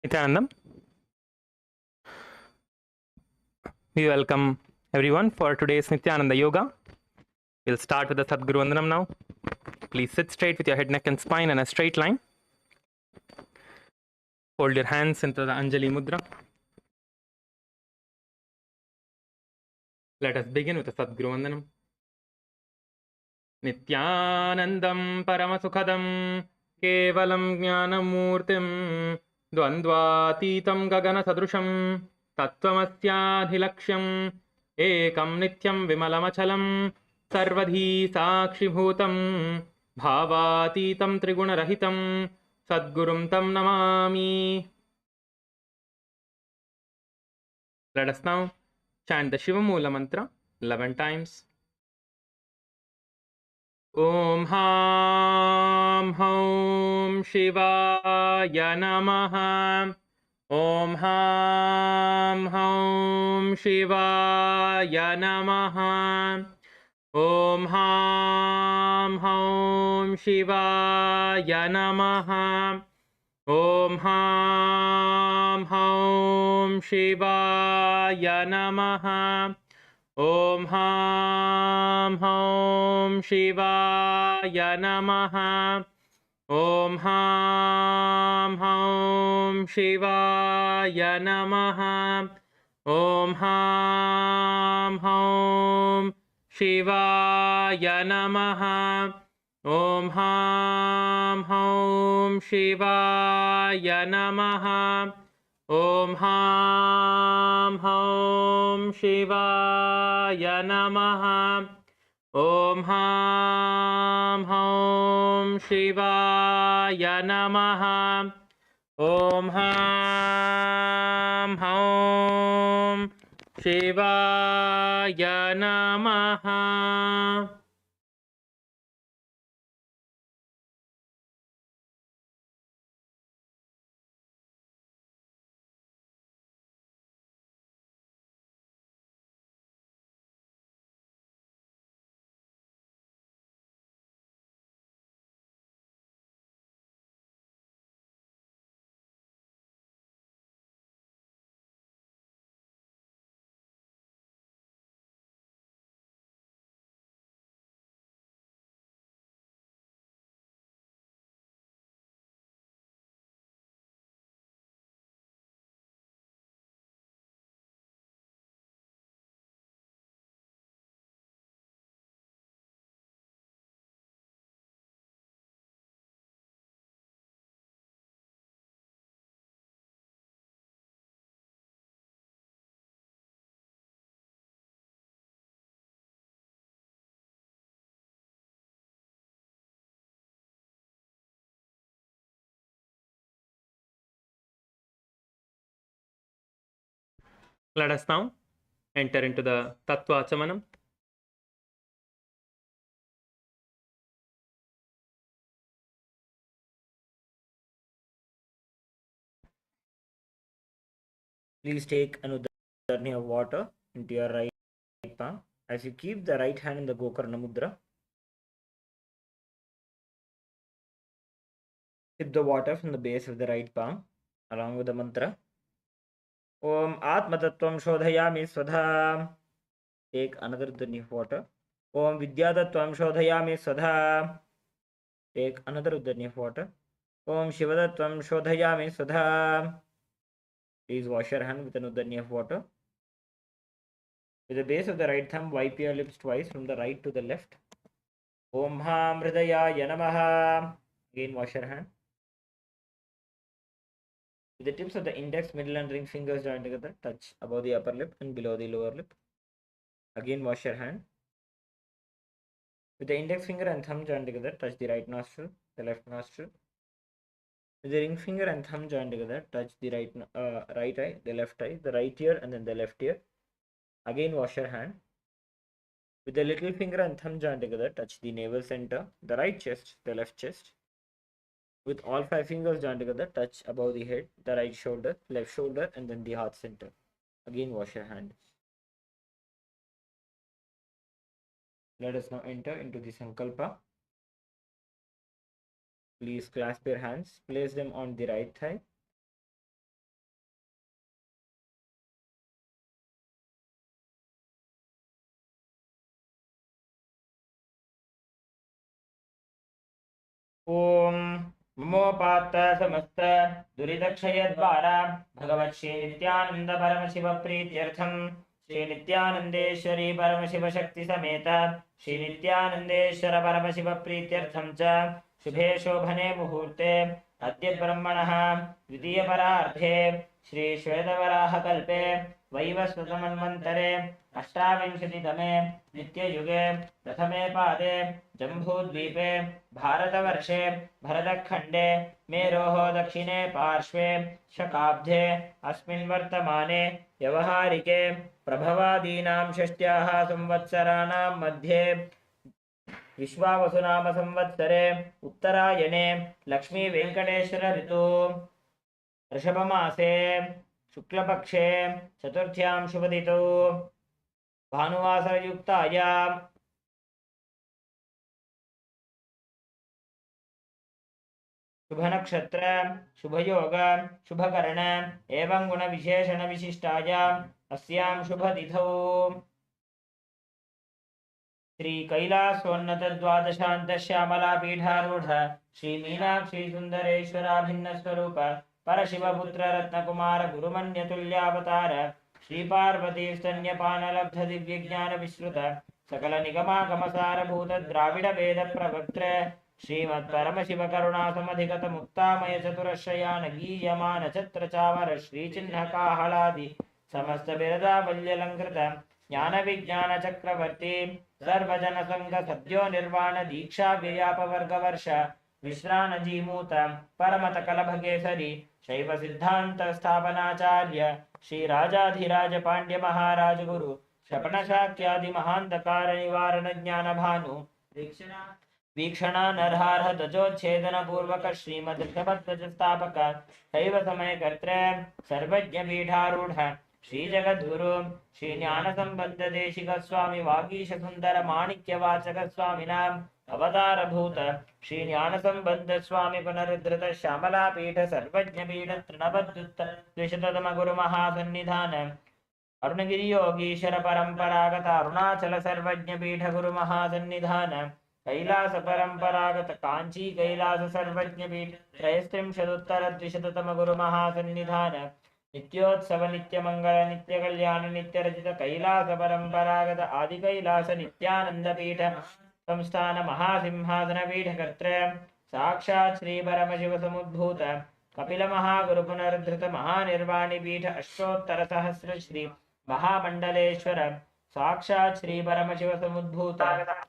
Nithyanandam. We welcome everyone for today's Nithyananda Yoga. We'll start with the Sadguru Vandanam now. Please sit straight with your head, neck, and spine in a straight line. Hold your hands into the Anjali Mudra. Let us begin with the Sadguru Vandanam. Nithyanandam Paramasukhadam Kevalam Jnanamurtim Dvandvatitam Gagana Sadrusham Tattvamasyadhilaksham Ekam Nityam Vimalamachalam Sarvadhi Sakshibhutam Bhavatitam Trigunarahitam Sadgurum Tam Namami. Let us now chant the Shiva Mula mantra 11 times. Om Ham Hum Shivaya Namaha. Om Ham Hum Shivaya Namaha. Om Ham Hum Shivaya Namaha. Om Ham Hum Shivaya Namaha. Om Ham Hum Shivaya Namaha. Om Ham Hum Shivaya Namaha. Om Ham Hum Shivaya Namaha. Om Ham Hum Shivaya Namaha. Om Ham Hum Shivaya Namaha. Om Ham Hum Shivaya Namaha. Om Ham Hum Shivaya Namaha. Let us now enter into the Tattva Achamanam. Please take another journey of water into your right palm as you keep the right hand in the Gokarna Mudra. Sip the water from the base of the right palm along with the mantra. Om Atmatattvam Shodhayami Swadha. Take another journey of water. Om Vidyadattvam Shodhayami Swadha. Take another journey of water. Om Shivadattvam Shodhayami Swadha. Please wash your hand with another journey of water. With the base of the right thumb, wipe your lips twice from the right to the left. Om Ham Hridayaya Namaha. Again, wash your hand. With the tips of the index, middle, and ring fingers joined together, touch above the upper lip and below the lower lip. Again, wash your hand. With the index finger and thumb joined together, touch the right nostril, the left nostril. With the ring finger and thumb joined together, touch the right eye, the left eye, the right ear, and then the left ear. Again, wash your hand. With the little finger and thumb joined together, touch the navel center, the right chest, the left chest. With all 5 fingers joined together, touch above the head, the right shoulder, left shoulder, and then the heart center. Again, wash your hand. Let us now enter into the Sankalpa. Please clasp your hands, place them on the right thigh, ममोपात्त समस्त दुरितक्षयद्वारा भगवत् श्री नित्यानंद परमशिव प्रीत्यर्थम श्री नित्यानंदेश्वरी परमशिव शक्ति समेत श्री नित्यानंदेश्वर परमशिव प्रीत्यर्थम च शुभे शोभने मुहूर्ते अद्य ब्रह्मणः द्वितीय परार्धे श्री श्वेतवराह कल्पे वैवस्वतमन्वन्तरे अष्टाविंशतितमे नित्ययुगे प्रथमे पादे जम्बूद्वीपे भारतवर्षे भरतखण्डे मेरोः दक्षिणे पार्श्वे शकाब्धे अस्मिन् वर्तमाने व्यवहारिके प्रभवादीनां षष्ट्याः संवत्सराणां मध्ये विश्वावसुनाम संवत्सरे उत्तरायणे लक्ष्मी वेंकटेश्वर ऋतु ऋषभमासे शुक्लपक्षे चतुर्थ्यां शुभदितौ भानुवासरयुक्तायां शुभनक्षत्र शुभयोग शुभकर्ण एवं गुणविशेषण विशिष्टायाम् अस्यां शुभतिथौ श्री कैलासोन्नत द्वादशान्तश्यामलापीठारूढ श्री मीनाक्षी सुन्दरेश्वराभिन्न स्वरूप परशिवपुत्र रत्नकुमार गुरुमन्यतुल्यावतार श्री पार्वती स्तन्यपानलब्ध दिव्यज्ञान विश्रुत सकल निगमागमसारभूत द्राविड वेद प्रवक्त्र श्रीमत्परमशिव करुणासमधिगत मुक्तामय चतुरश्रयान गीयमान छत्र चावर श्रीचिह्न काहलादि समस्त बिरदावल्यलंकृत ज्ञान विज्ञान चक्रवर्ती सर्वजन संघ सद्यो निर्वाण दीक्षा व्ययापवर्ग वर्ष विश्रान जीमूत परमत कलभगेसरी शैव सिद्धांत स्थापनाचार्य श्री राजाधिराज पांड्य महाराज गुरु शपन शाक्यादि महांधकार निवारण ज्ञान भानु वीक्षणा नरहारह ध्वजोच्छेदन पूर्वक श्रीमद ऋषभध्वज स्थापक शैव समय कर्त्र सर्वज्ञ पीठारूढ़ श्री जगद्गुरु श्री ज्ञान संबंध देशिक स्वामी वागीश सुंदर माणिक्य वाचक स्वामिनाम अवतार भूत श्री ज्ञान संबंध स्वामी पुनरुद्धृत श्यामला पीठ सर्वज्ञ पीठ तृणवद्युत द्विशततम गुरु महासन्निधान अरुणगिरि योगीश्वर परंपरागत अरुणाचल सर्वज्ञ पीठ गुरु महासन्निधान कैलास परंपरागत कांची कैलास सर्वज्ञ पीठ त्रयस्त्रिंशदुत्तर द्विशततम गुरु महासन्निधान नित्योत्सव नित्य मंगल नित्य कल्याण नित्य रचित कैलास परंपरागत आदि कैलास नित्यानंद पीठ संस्थान महासिंहासन पीठ कर्त्र साक्षात् श्री परमशिव समुद्भूत कपिल महागुरु पुनरुद्धृत महानिर्वाणी पीठ अष्टोत्तर सहस्र श्री महामंडलेश्वर साक्षात् श्री परमशिव समुद्भूत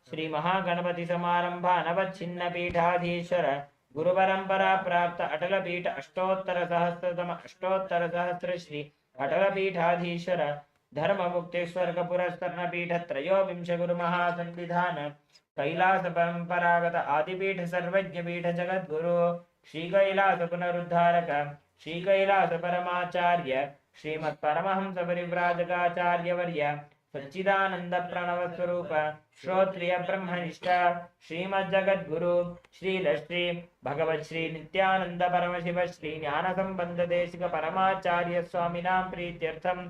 श्री महागणपति समारंभ नवच्छिन्न पीठाधीश्वर गुरु परंपरा प्राप्त अटल पीठ अष्टोत्तर सहस्र श्री अटल पीठाधीश्वर धर्म मुक्ति स्वर्ग पुरस्करण पीठ त्रयोविंश गुरु महासंविधान कैलास परंपरागत आदिपीठ सर्वज्ञ पीठ जगद्गुरु श्री कैलास पुनरुद्धारक श्री कैलास परमाचार्य श्रीमत् परमहंस परिव्राजकाचार्य वर्य सच्चिदानंद प्रणव स्वरूप श्रोत्रिय ब्रह्मनिष्ठ श्रीमद जगद्गुरु श्री भगवत श्री नित्यानंद परमशिव श्री ज्ञान संबंध देशिक परमाचार्य स्वामिनां प्रीत्यर्थम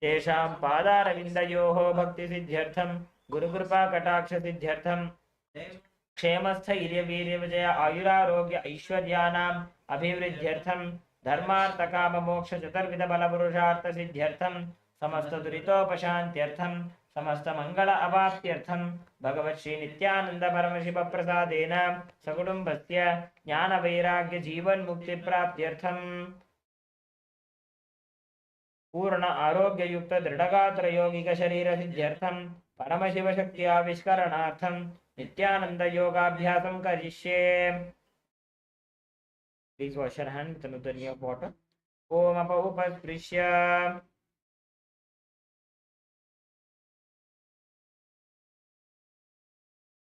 तेषां पादारविन्दयोः भक्ति सिद्ध्यर्थम गुरुकृपा कटाक्ष सिद्ध्यर्थम क्षेमस्थैर्य वीर्य विजय आयुरारोग्य ऐश्वर्यानाम् अभिवृद्ध्यर्थम धर्मार्थ काम मोक्ष चतुर्विध बल पुरुषार्थ सिद्ध्यर्थम समस्त दुरितोपशान्त्यर्थम समस्त मंगल अवाप्त्यर्थम भगवत् श्री नित्यानंद परमशिव प्रसादेन सकुटुम्बस्य ज्ञान वैराग्य जीवन मुक्ति प्राप्त्यर्थम पूर्ण आरोग्य युक्त दृढ़गात्र यौगिक शरीर सिद्ध्यर्थम परमशिव शक्ति आविष्करणार्थम नित्यानंद योगाभ्यासं करिष्ये. Please wash your hand with an udani of water. Om apa upasprishya.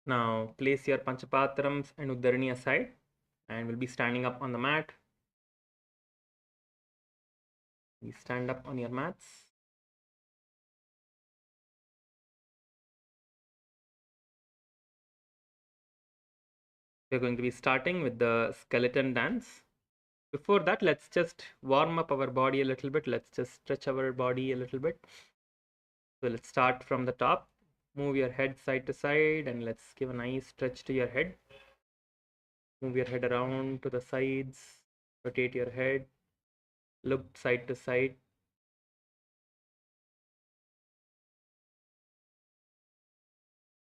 Now place your Panchapatrams and Uddarani aside and we'll be standing up on the mat. Please stand up on your mats. We're going to be starting with the skeleton dance. Before that, let's just warm up our body a little bit. Let's just stretch our body a little bit. So let's start from the top. Move your head side to side and let's give a nice stretch to your head. Move your head around to the sides. Rotate your head. Look side to side.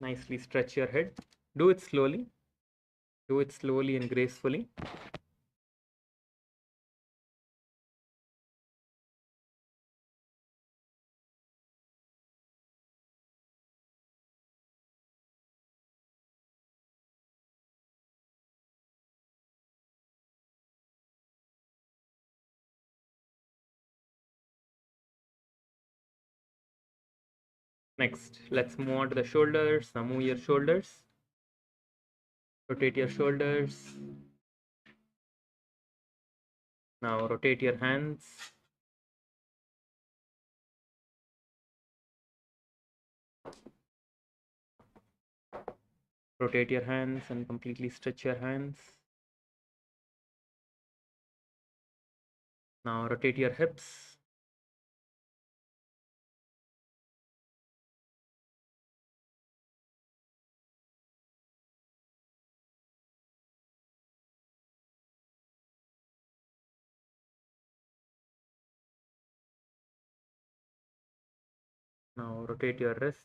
Nicely stretch your head. Do it slowly. Do it slowly and gracefully. Next, let's move on to the shoulders. Now move your shoulders. Rotate your shoulders. Now rotate your hands. Rotate your hands and completely stretch your hands. Now rotate your hips. Now rotate your wrists.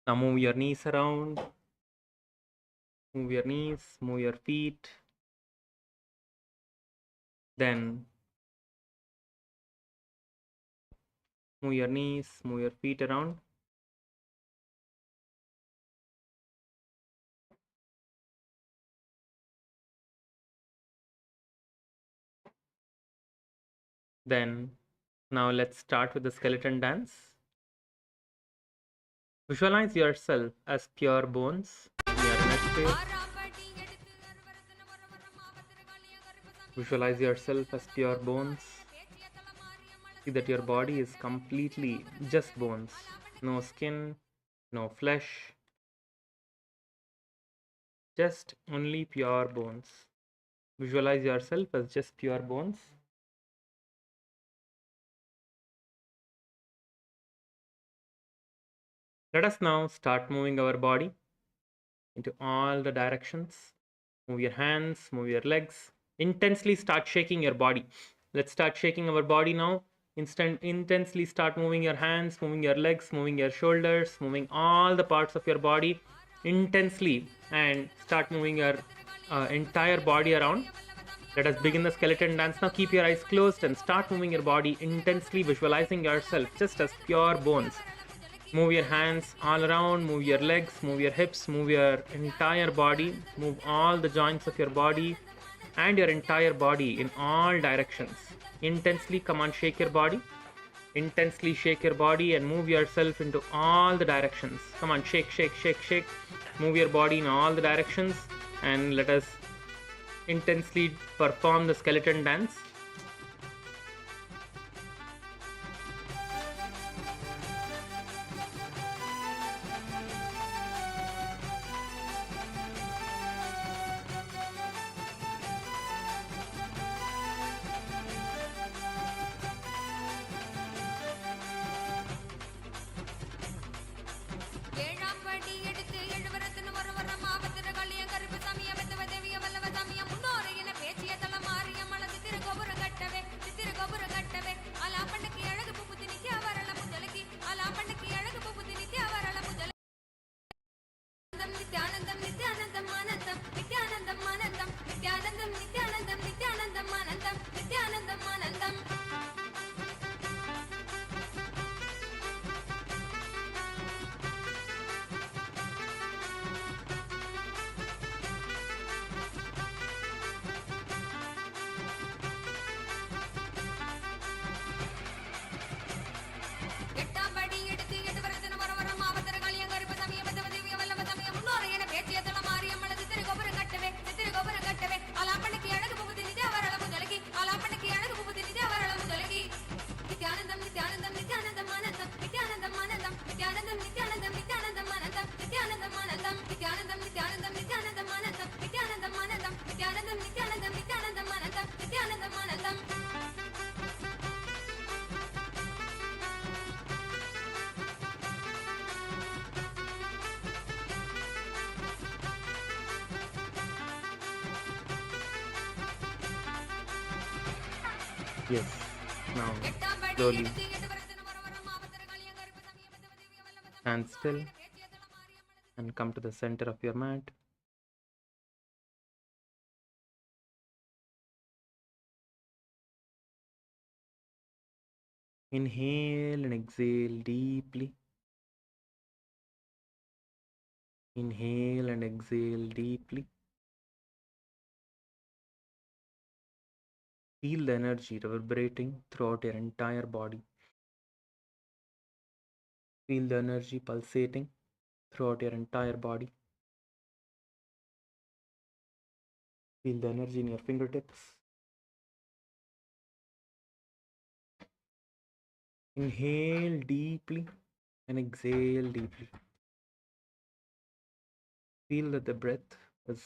Now move your knees around. Move your knees, move your feet. Then move your knees, move your feet around. Then now let's start with the skeleton dance. Visualize yourself as pure bones in your neck space. Visualize yourself as pure bones. See that your body is completely just bones. No skin, no flesh. Just only pure bones. Visualize yourself as just pure bones. Let us now start moving our body into all the directions. Move your hands, move your legs. Intensely start shaking your body. Let's start shaking our body now. Intensely start moving your hands, moving your legs, moving your shoulders, moving all the parts of your body intensely, and start moving your entire body around. Let us begin the skeleton dance now. Keep your eyes closed and start moving your body intensely, visualizing yourself just as pure bones. Move your hands all around, move your legs, move your hips, move your entire body, move all the joints of your body and your entire body in all directions. Intensely, come on, shake your body. Intensely shake your body and move yourself into all the directions. Come on, shake, shake, shake, shake. Move your body in all the directions and let us intensely perform the skeleton dance. Nithyanandam, Nithyanandam, Anandam, Nithyanandam, Anandam. Yes. Now, slowly stand still and come to the center of your mat. Inhale and exhale deeply. Inhale and exhale deeply. Feel the energy reverberating throughout your entire body. Feel the energy pulsating throughout your entire body. Feel the energy in your fingertips. Inhale deeply and exhale deeply. Feel that the breath is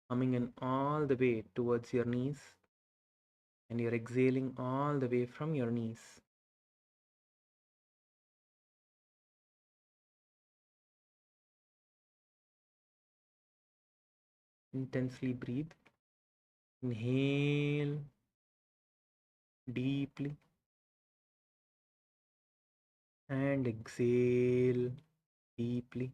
coming in all the way towards your knees, and you're exhaling all the way from your knees. Intensely breathe. Inhale deeply and exhale deeply.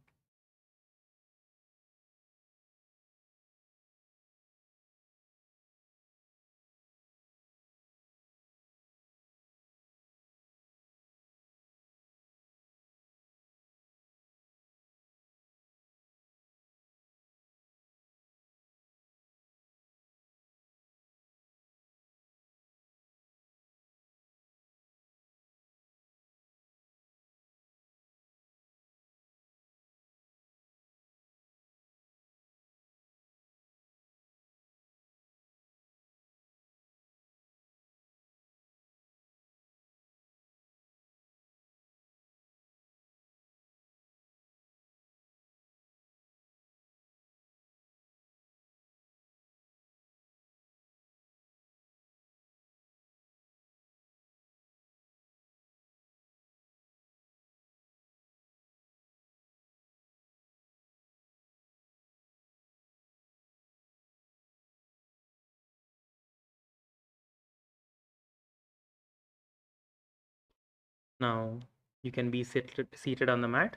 Now you can be seated on the mat.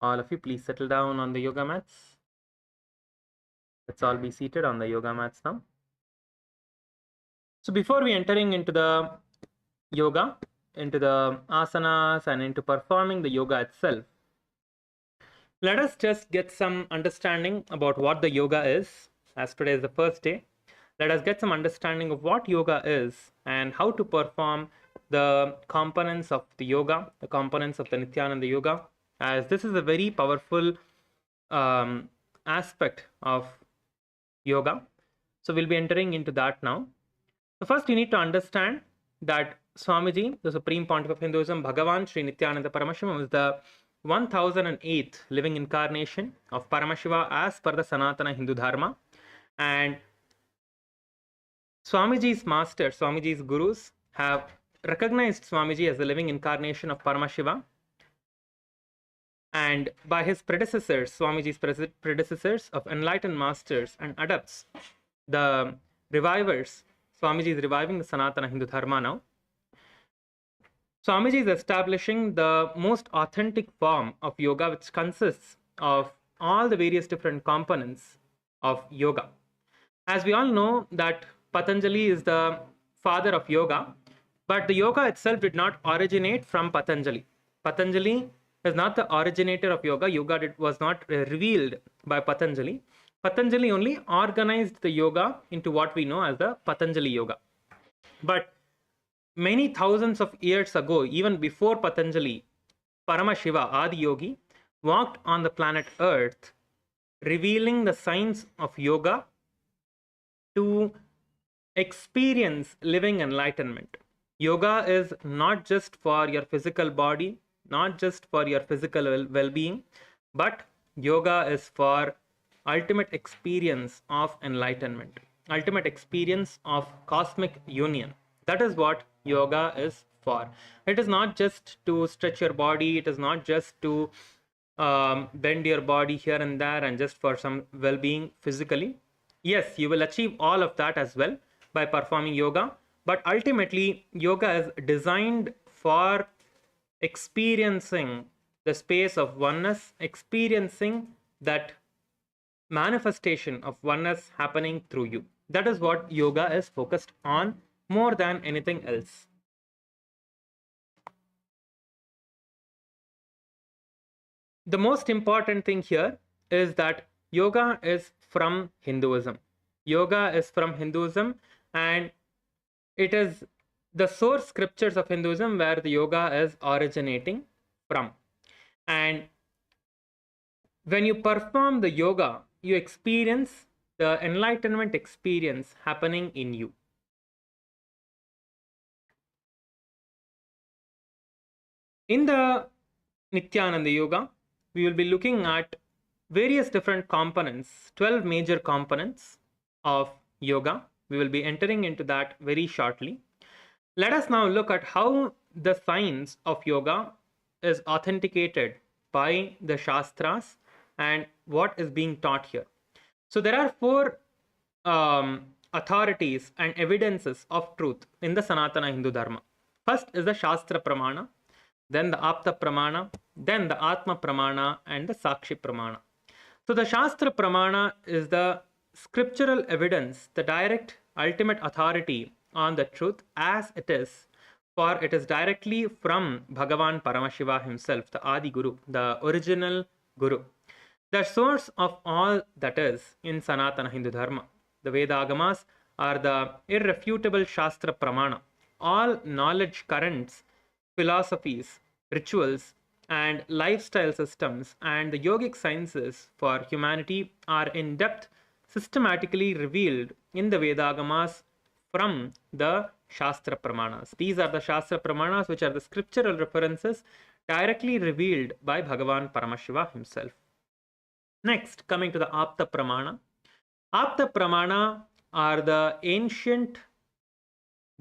All of you, please settle down on the yoga mats. Let's all be seated on the yoga mats now. So before we entering into the yoga, into the asanas and into performing the yoga itself, let us just get some understanding about what the yoga is. As today is the first day, let us get some understanding of what yoga is and how to perform the components of the yoga, the components of the Nithyananda yoga, as this is a very powerful aspect of yoga. So we'll be entering into that now. So first you need to understand that Swamiji, the Supreme Pontiff of Hinduism, Bhagavan Sri Nithyananda Paramashiva, is the 1008th living incarnation of Paramashiva as per the Sanatana Hindu Dharma. And Swamiji's masters, Swamiji's gurus, have recognized Swamiji as the living incarnation of Paramashiva. And by his predecessors, Swamiji's predecessors of enlightened masters and adepts, the revivers, Swamiji is reviving the Sanatana Hindu Dharma now. Swamiji is establishing the most authentic form of yoga, which consists of all the various different components of yoga. As we all know that Patanjali is the father of yoga, but the yoga itself did not originate from Patanjali. Patanjali is not the originator of yoga. Was not revealed by Patanjali. Patanjali only organized the yoga into what we know as the Patanjali yoga. But many thousands of years ago, even before Patanjali, Paramashiva, Adi Yogi, walked on the planet Earth, revealing the science of yoga to experience living enlightenment. Yoga is not just for your physical body, not just for your physical well being, but yoga is for ultimate experience of enlightenment, ultimate experience of cosmic union. That is what yoga is for. It is not just to stretch your body, it is not just to bend your body here and there and just for some well being physically. Yes, you will achieve all of that as well by performing yoga, but ultimately, yoga is designed for experiencing the space of oneness, experiencing that manifestation of oneness happening through you. That is what yoga is focused on more than anything else. The most important thing here is that yoga is from Hinduism. Yoga is from Hinduism, and it is the source scriptures of Hinduism where the yoga is originating from. And when you perform the yoga, you experience the enlightenment experience happening in you. In the Nithyananda Yoga, we will be looking at various different components, 12 major components of yoga. We will be entering into that very shortly. Let us now look at how the science of yoga is authenticated by the Shastras and what is being taught here. So, there are four authorities and evidences of truth in the Sanatana Hindu Dharma. First is the Shastra Pramana, then the Apta Pramana, then the Atma Pramana, and the Sakshi Pramana. So, the Shastra Pramana is the scriptural evidence, the direct ultimate authority on the truth as it is, for it is directly from Bhagavan Paramashiva himself, the Adi Guru, the original Guru, the source of all that is in Sanatana Hindu Dharma. The Vedagamas are the irrefutable Shastra Pramana. All knowledge currents, philosophies, rituals, and lifestyle systems and the yogic sciences for humanity are in depth systematically revealed in the Vedagamas from the Shastra Pramanas. These are the Shastra Pramanas, which are the scriptural references directly revealed by Bhagavan Paramashiva himself. Next, coming to the Apta Pramana. Apta Pramana are the ancient,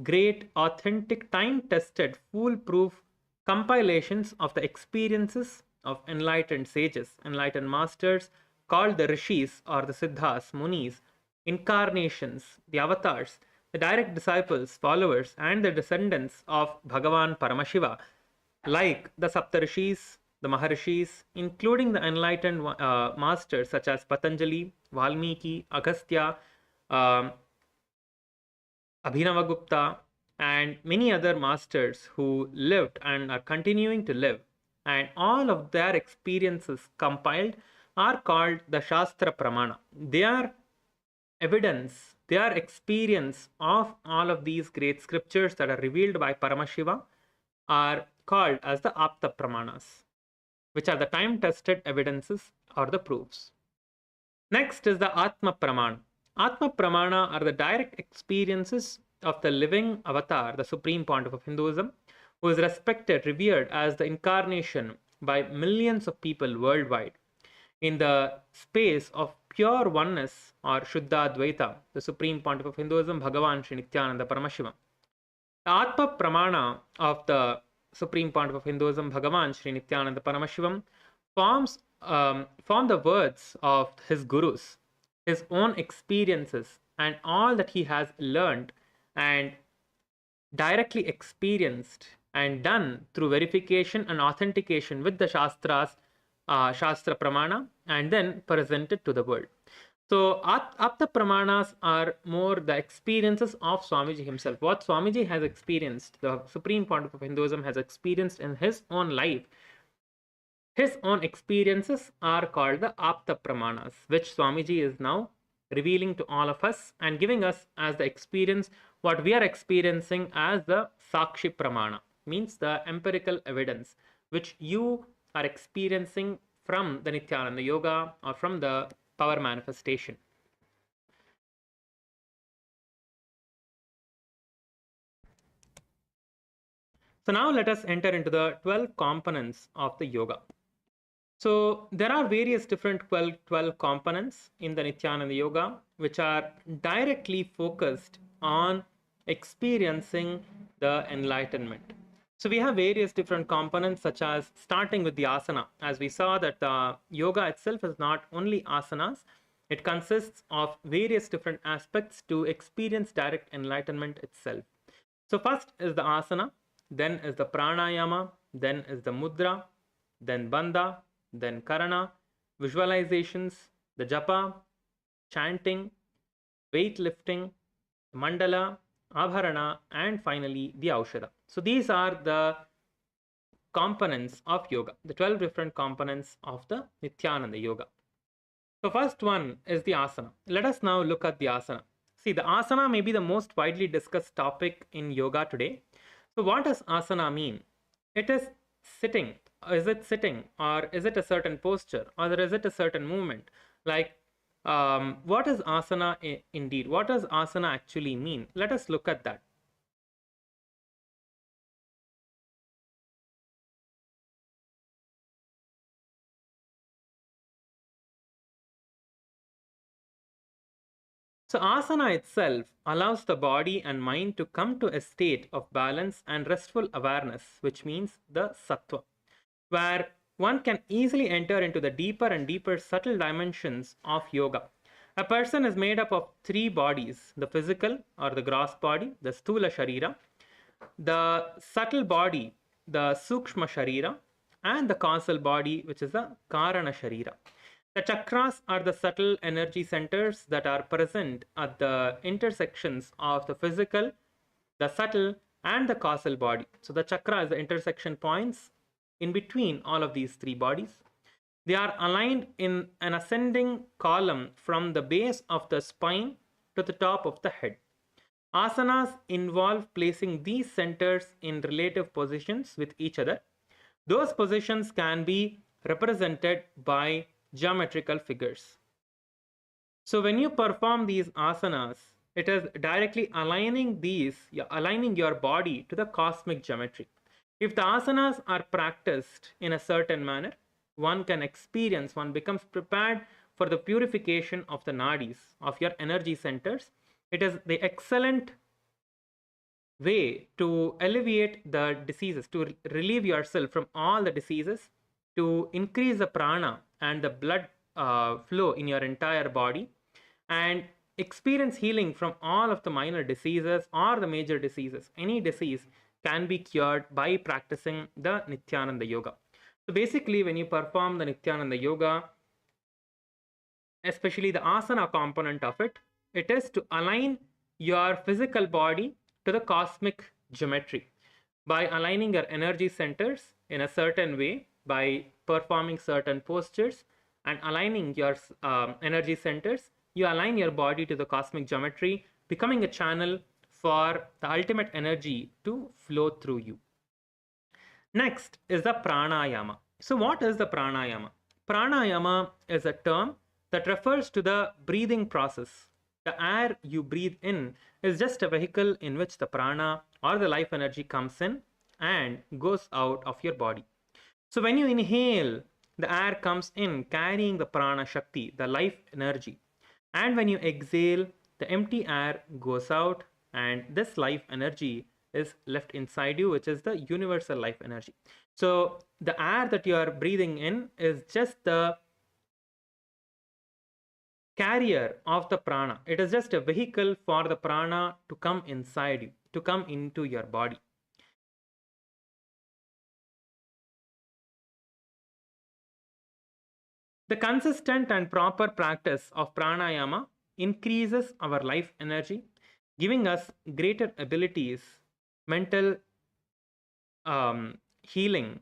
great, authentic, time-tested, foolproof compilations of the experiences of enlightened sages, enlightened masters, called the Rishis or the Siddhas, Munis, incarnations, the avatars, the direct disciples, followers, and the descendants of Bhagavan Paramashiva, like the Saptarishis, the Maharishis, including the enlightened masters such as Patanjali, Valmiki, Agastya, Abhinavagupta, and many other masters who lived and are continuing to live, and all of their experiences compiled are called the Shastra Pramana. Their evidence, their experience of all of these great scriptures that are revealed by Paramashiva are called as the Apta Pramanas, which are the time-tested evidences or the proofs. Next is the Atma Pramana. Atma Pramana are the direct experiences of the living avatar, the supreme pontiff of Hinduism, who is respected, revered as the incarnation by millions of people worldwide in the space of pure oneness or Shuddha Advaita, the supreme pontiff of Hinduism, Bhagavan Sri Nithyananda Paramashiva. The Atma Pramana of the supreme pontiff of Hinduism, Bhagavan Sri Nithyananda Paramashivam, form the words of his gurus, his own experiences, and all that he has learned and directly experienced and done through verification and authentication with the Shastras, Shastra Pramana, and then presented to the world. So Apta Pramanas are more the experiences of Swamiji himself. What Swamiji has experienced, the Supreme Pontiff of Hinduism has experienced in his own life, his own experiences are called the Apta Pramanas, which Swamiji is now revealing to all of us and giving us as the experience what we are experiencing as the Sakshi Pramana, means the empirical evidence which you are experiencing from the Nithyananda Yoga or from the power manifestation. So now let us enter into the 12 components of the yoga. So there are various different 12 components in the Nithyananda Yoga which are directly focused on experiencing the enlightenment. So we have various different components such as starting with the asana. As we saw that the yoga itself is not only asanas, it consists of various different aspects to experience direct enlightenment itself. So first is the asana, then is the pranayama, then is the mudra, then bandha, then karana, visualizations, the japa, chanting, weightlifting, mandala, abharana, and finally the aushadha. So these are the components of yoga, the 12 different components of the Nithyananda Yoga. So first one is the asana. Let us now look at the asana. See, the asana may be the most widely discussed topic in yoga today. So what does asana mean? It is sitting. Is it sitting or is it a certain posture or is it a certain movement? Like what is asana indeed? What does asana actually mean? Let us look at that. So, asana itself allows the body and mind to come to a state of balance and restful awareness, which means the sattva, where one can easily enter into the deeper and deeper subtle dimensions of yoga. A person is made up of three bodies: the physical or the gross body, the sthula sharira, the subtle body, the sukshma sharira, and the causal body, which is the karana sharira. The chakras are the subtle energy centers that are present at the intersections of the physical, the subtle, and the causal body. So the chakra is the intersection points in between all of these three bodies. They are aligned in an ascending column from the base of the spine to the top of the head. Asanas involve placing these centers in relative positions with each other. Those positions can be represented by geometrical figures. So when you perform these asanas, it is directly aligning your body to the cosmic geometry. If the asanas are practiced in a certain manner, one becomes prepared for the purification of the nadis, of your energy centers. It is the excellent way to alleviate the diseases, to relieve yourself from all the diseases, to increase the prana and the blood flow in your entire body, and experience healing from all of the minor diseases or the major diseases. Any disease can be cured by practicing the Nithyananda Yoga. So basically, when you perform the Nithyananda Yoga, especially the asana component of it, it is to align your physical body to the cosmic geometry. By aligning your energy centers in a certain way, by performing certain postures and aligning your energy centers, you align your body to the cosmic geometry, becoming a channel for the ultimate energy to flow through you. Next is the pranayama. So, what is the pranayama? Pranayama is a term that refers to the breathing process. The air you breathe in is just a vehicle in which the prana or the life energy comes in and goes out of your body. So, when you inhale, the air comes in carrying the prana shakti, the life energy. And when you exhale, the empty air goes out, and this life energy is left inside you, which is the universal life energy. So, the air that you are breathing in is just the carrier of the prana. It is just a vehicle for the prana to come inside you, to come into your body. The consistent and proper practice of pranayama increases our life energy, giving us greater abilities, mental healing,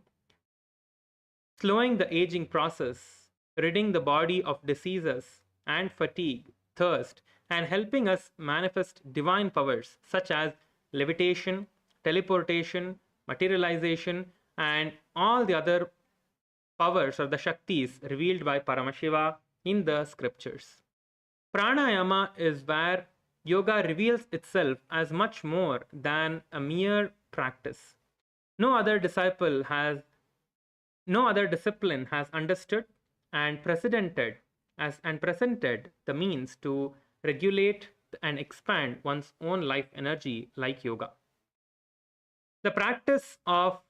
slowing the aging process, ridding the body of diseases and fatigue, thirst, and helping us manifest divine powers such as levitation, teleportation, materialization, and all the other powers or the Shaktis revealed by Paramashiva in the scriptures. Pranayama is where yoga reveals itself as much more than a mere practice. No other disciple has no other discipline has understood and presented the means to regulate and expand one's own life energy like yoga. The practice of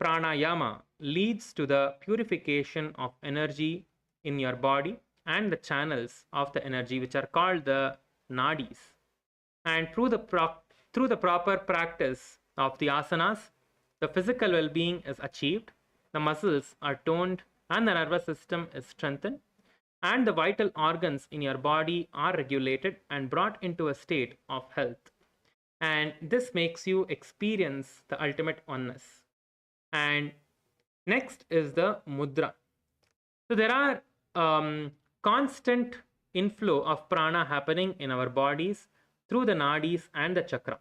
pranayama leads to the purification of energy in your body and the channels of the energy, which are called the nadis. And through the proper practice of the asanas, the physical well being is achieved, the muscles are toned, and the nervous system is strengthened, and the vital organs in your body are regulated and brought into a state of health. And this makes you experience the ultimate oneness. And next is the mudra. So there are constant inflow of prana happening in our bodies through the nadis and the chakra.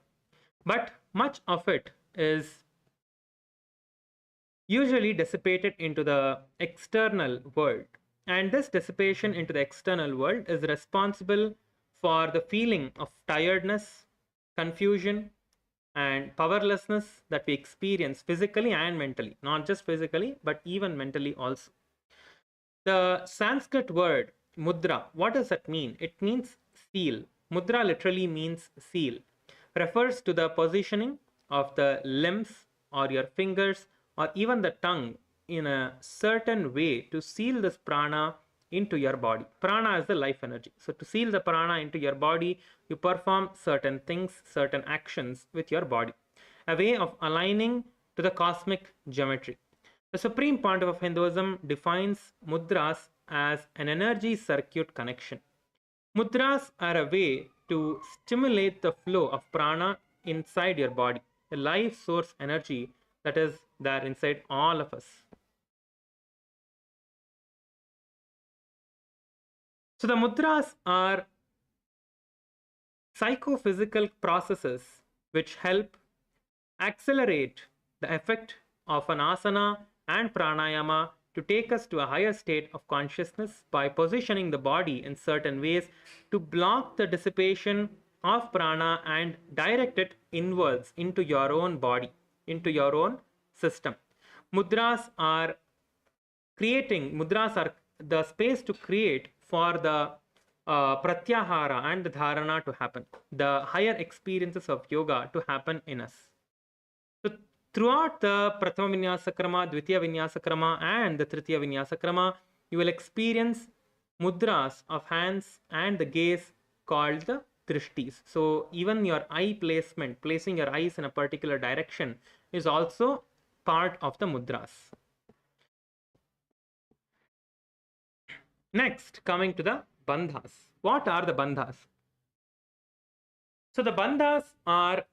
But much of it is usually dissipated into the external world. And this dissipation into the external world is responsible for the feeling of tiredness, confusion, and powerlessness that we experience physically and mentally. Not just physically, but even mentally also. The Sanskrit word mudra, what does that mean? It means seal. Mudra literally means seal, refers to the positioning of the limbs or your fingers or even the tongue in a certain way to seal this prana into your body. Prana is the life energy. So, to seal the prana into your body, you perform certain things, certain actions with your body, a way of aligning to the cosmic geometry. The Supreme Pontiff of Hinduism defines mudras as an energy circuit connection. Mudras are a way to stimulate the flow of prana inside your body, the life source energy that is there inside all of us. So, the mudras are psychophysical processes which help accelerate the effect of an asana and pranayama to take us to a higher state of consciousness by positioning the body in certain ways to block the dissipation of prana and direct it inwards into your own body, into your own system. Mudras are the space to create for the pratyahara and the dharana to happen, the higher experiences of yoga to happen in us. So, throughout the Prathama Vinyasa Krama, Dvitiya Vinyasa Krama, and the Trithiya Vinyasa Krama, you will experience mudras of hands and the gaze called the drishtis. So, even your eye placement, placing your eyes in a particular direction, is also part of the mudras. Next, coming to the bandhas. What are the bandhas? So, the bandhas are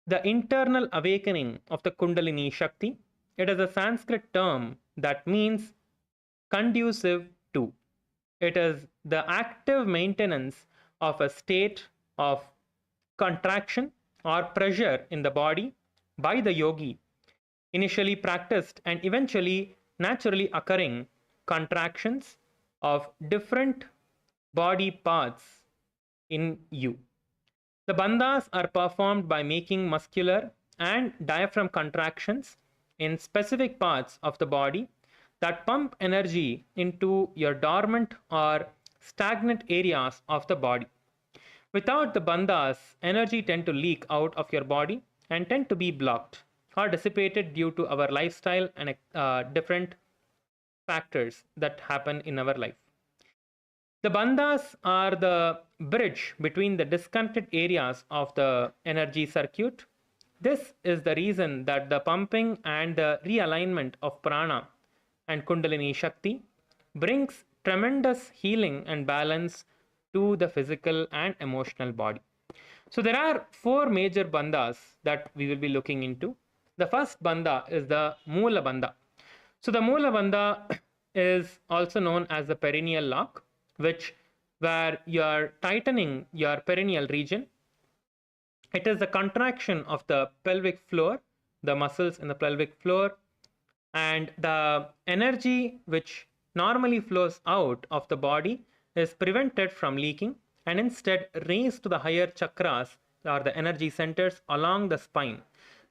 the internal awakening of the Kundalini Shakti. It is a Sanskrit term that means conducive to. It is the active maintenance of a state of contraction or pressure in the body by the yogi, initially practiced and eventually naturally occurring contractions of different body parts in you. The bandhas are performed by making muscular and diaphragm contractions in specific parts of the body that pump energy into your dormant or stagnant areas of the body. Without the bandhas, energy tend to leak out of your body and tend to be blocked or dissipated due to our lifestyle and different factors that happen in our life. The bandhas are the bridge between the disconnected areas of the energy circuit. This is the reason that the pumping and the realignment of prana and Kundalini Shakti brings tremendous healing and balance to the physical and emotional body. So there are four major bandhas that we will be looking into. The first bandha is the Moola bandha. So the Moola bandha is also known as the perineal lock, which where you are tightening your perineal region. It is the contraction of the pelvic floor, the muscles in the pelvic floor, and the energy which normally flows out of the body is prevented from leaking and instead raised to the higher chakras or the energy centers along the spine.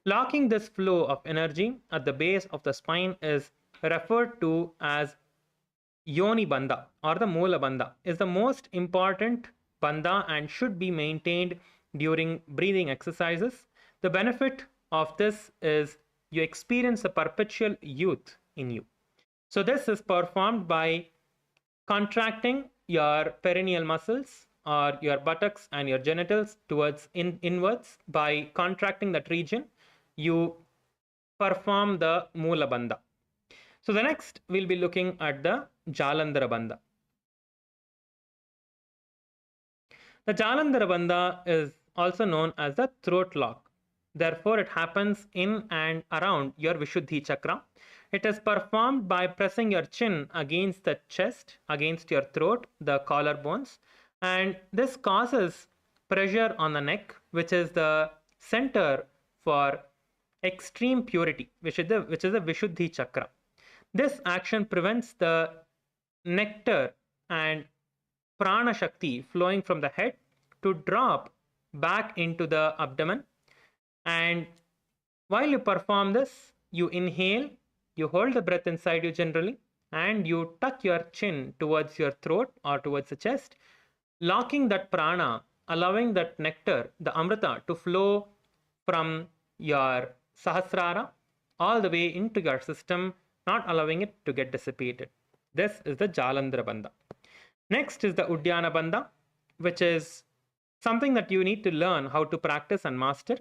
Locking this flow of energy at the base of the spine is referred to as Yoni Bandha or the Moola Bandha is the most important bandha and should be maintained during breathing exercises. The benefit of this is you experience a perpetual youth in you. So this is performed by contracting your perineal muscles or your buttocks and your genitals towards inwards. By contracting that region, you perform the Moola Bandha. So the next we'll be looking at the Jalandhara Bandha. The Jalandhara Bandha is also known as the throat lock. Therefore, it happens in and around your Vishuddhi chakra. It is performed by pressing your chin against the chest, against your throat, the collarbones, and this causes pressure on the neck, which is the center for extreme purity, which is the Vishuddhi chakra. This action prevents the nectar and prana shakti flowing from the head to drop back into the abdomen. And while you perform this, you inhale, you hold the breath inside you generally, and you tuck your chin towards your throat or towards the chest, locking that prana, allowing that nectar, the amrita, to flow from your sahasrara all the way into your system, not allowing it to get dissipated. This is the Jalandhara Bandha. Next is the Uddiyana Bandha, which is something that you need to learn how to practice and master.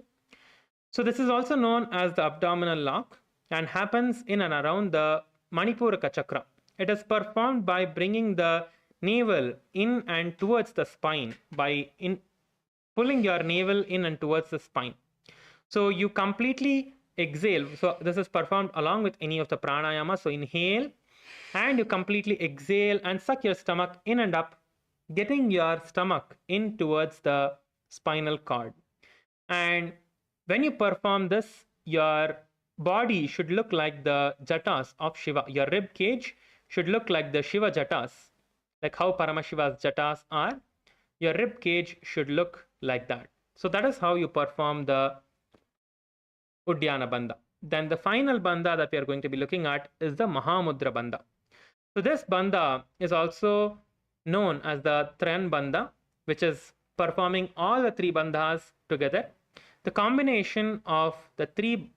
So this is also known as the abdominal lock and happens in and around the Manipuraka chakra. It is performed by bringing the navel in and towards the spine, by pulling your navel in and towards the spine. So you completely exhale. So this is performed along with any of the pranayama. So inhale and you completely exhale and suck your stomach in and up, getting your stomach in towards the spinal cord. And when you perform this, your body should look like the jatas of Shiva. Your rib cage should look like the Shiva jatas, like how Paramashiva's jatas are. Your rib cage should look like that. So that is how you perform the Uddiyana Bandha. Then the final bandha that we are going to be looking at is the Mahamudra Bandha. So this bandha is also known as the Tran Bandha, which is performing all the three bandhas together. The combination of the three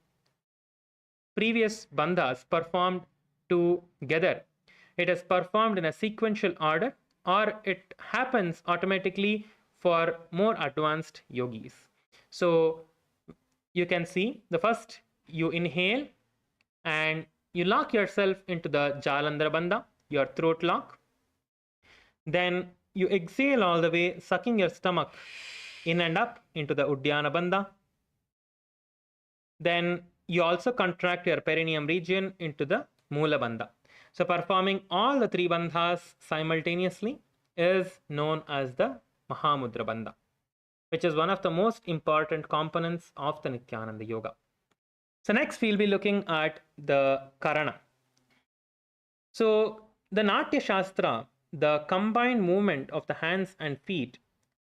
previous bandhas performed together, it is performed in a sequential order or it happens automatically for more advanced yogis. So you can see the first you inhale and you lock yourself into the Jalandhara Bandha, your throat lock. Then you exhale all the way, sucking your stomach in and up into the Uddiyana Bandha. Then you also contract your perineum region into the Moola Bandha. So performing all the three bandhas simultaneously is known as the Mahamudra Bandha, which is one of the most important components of the Nithyananda Yoga. So next we'll be looking at the Karana. So the Natya Shastra, the combined movement of the hands and feet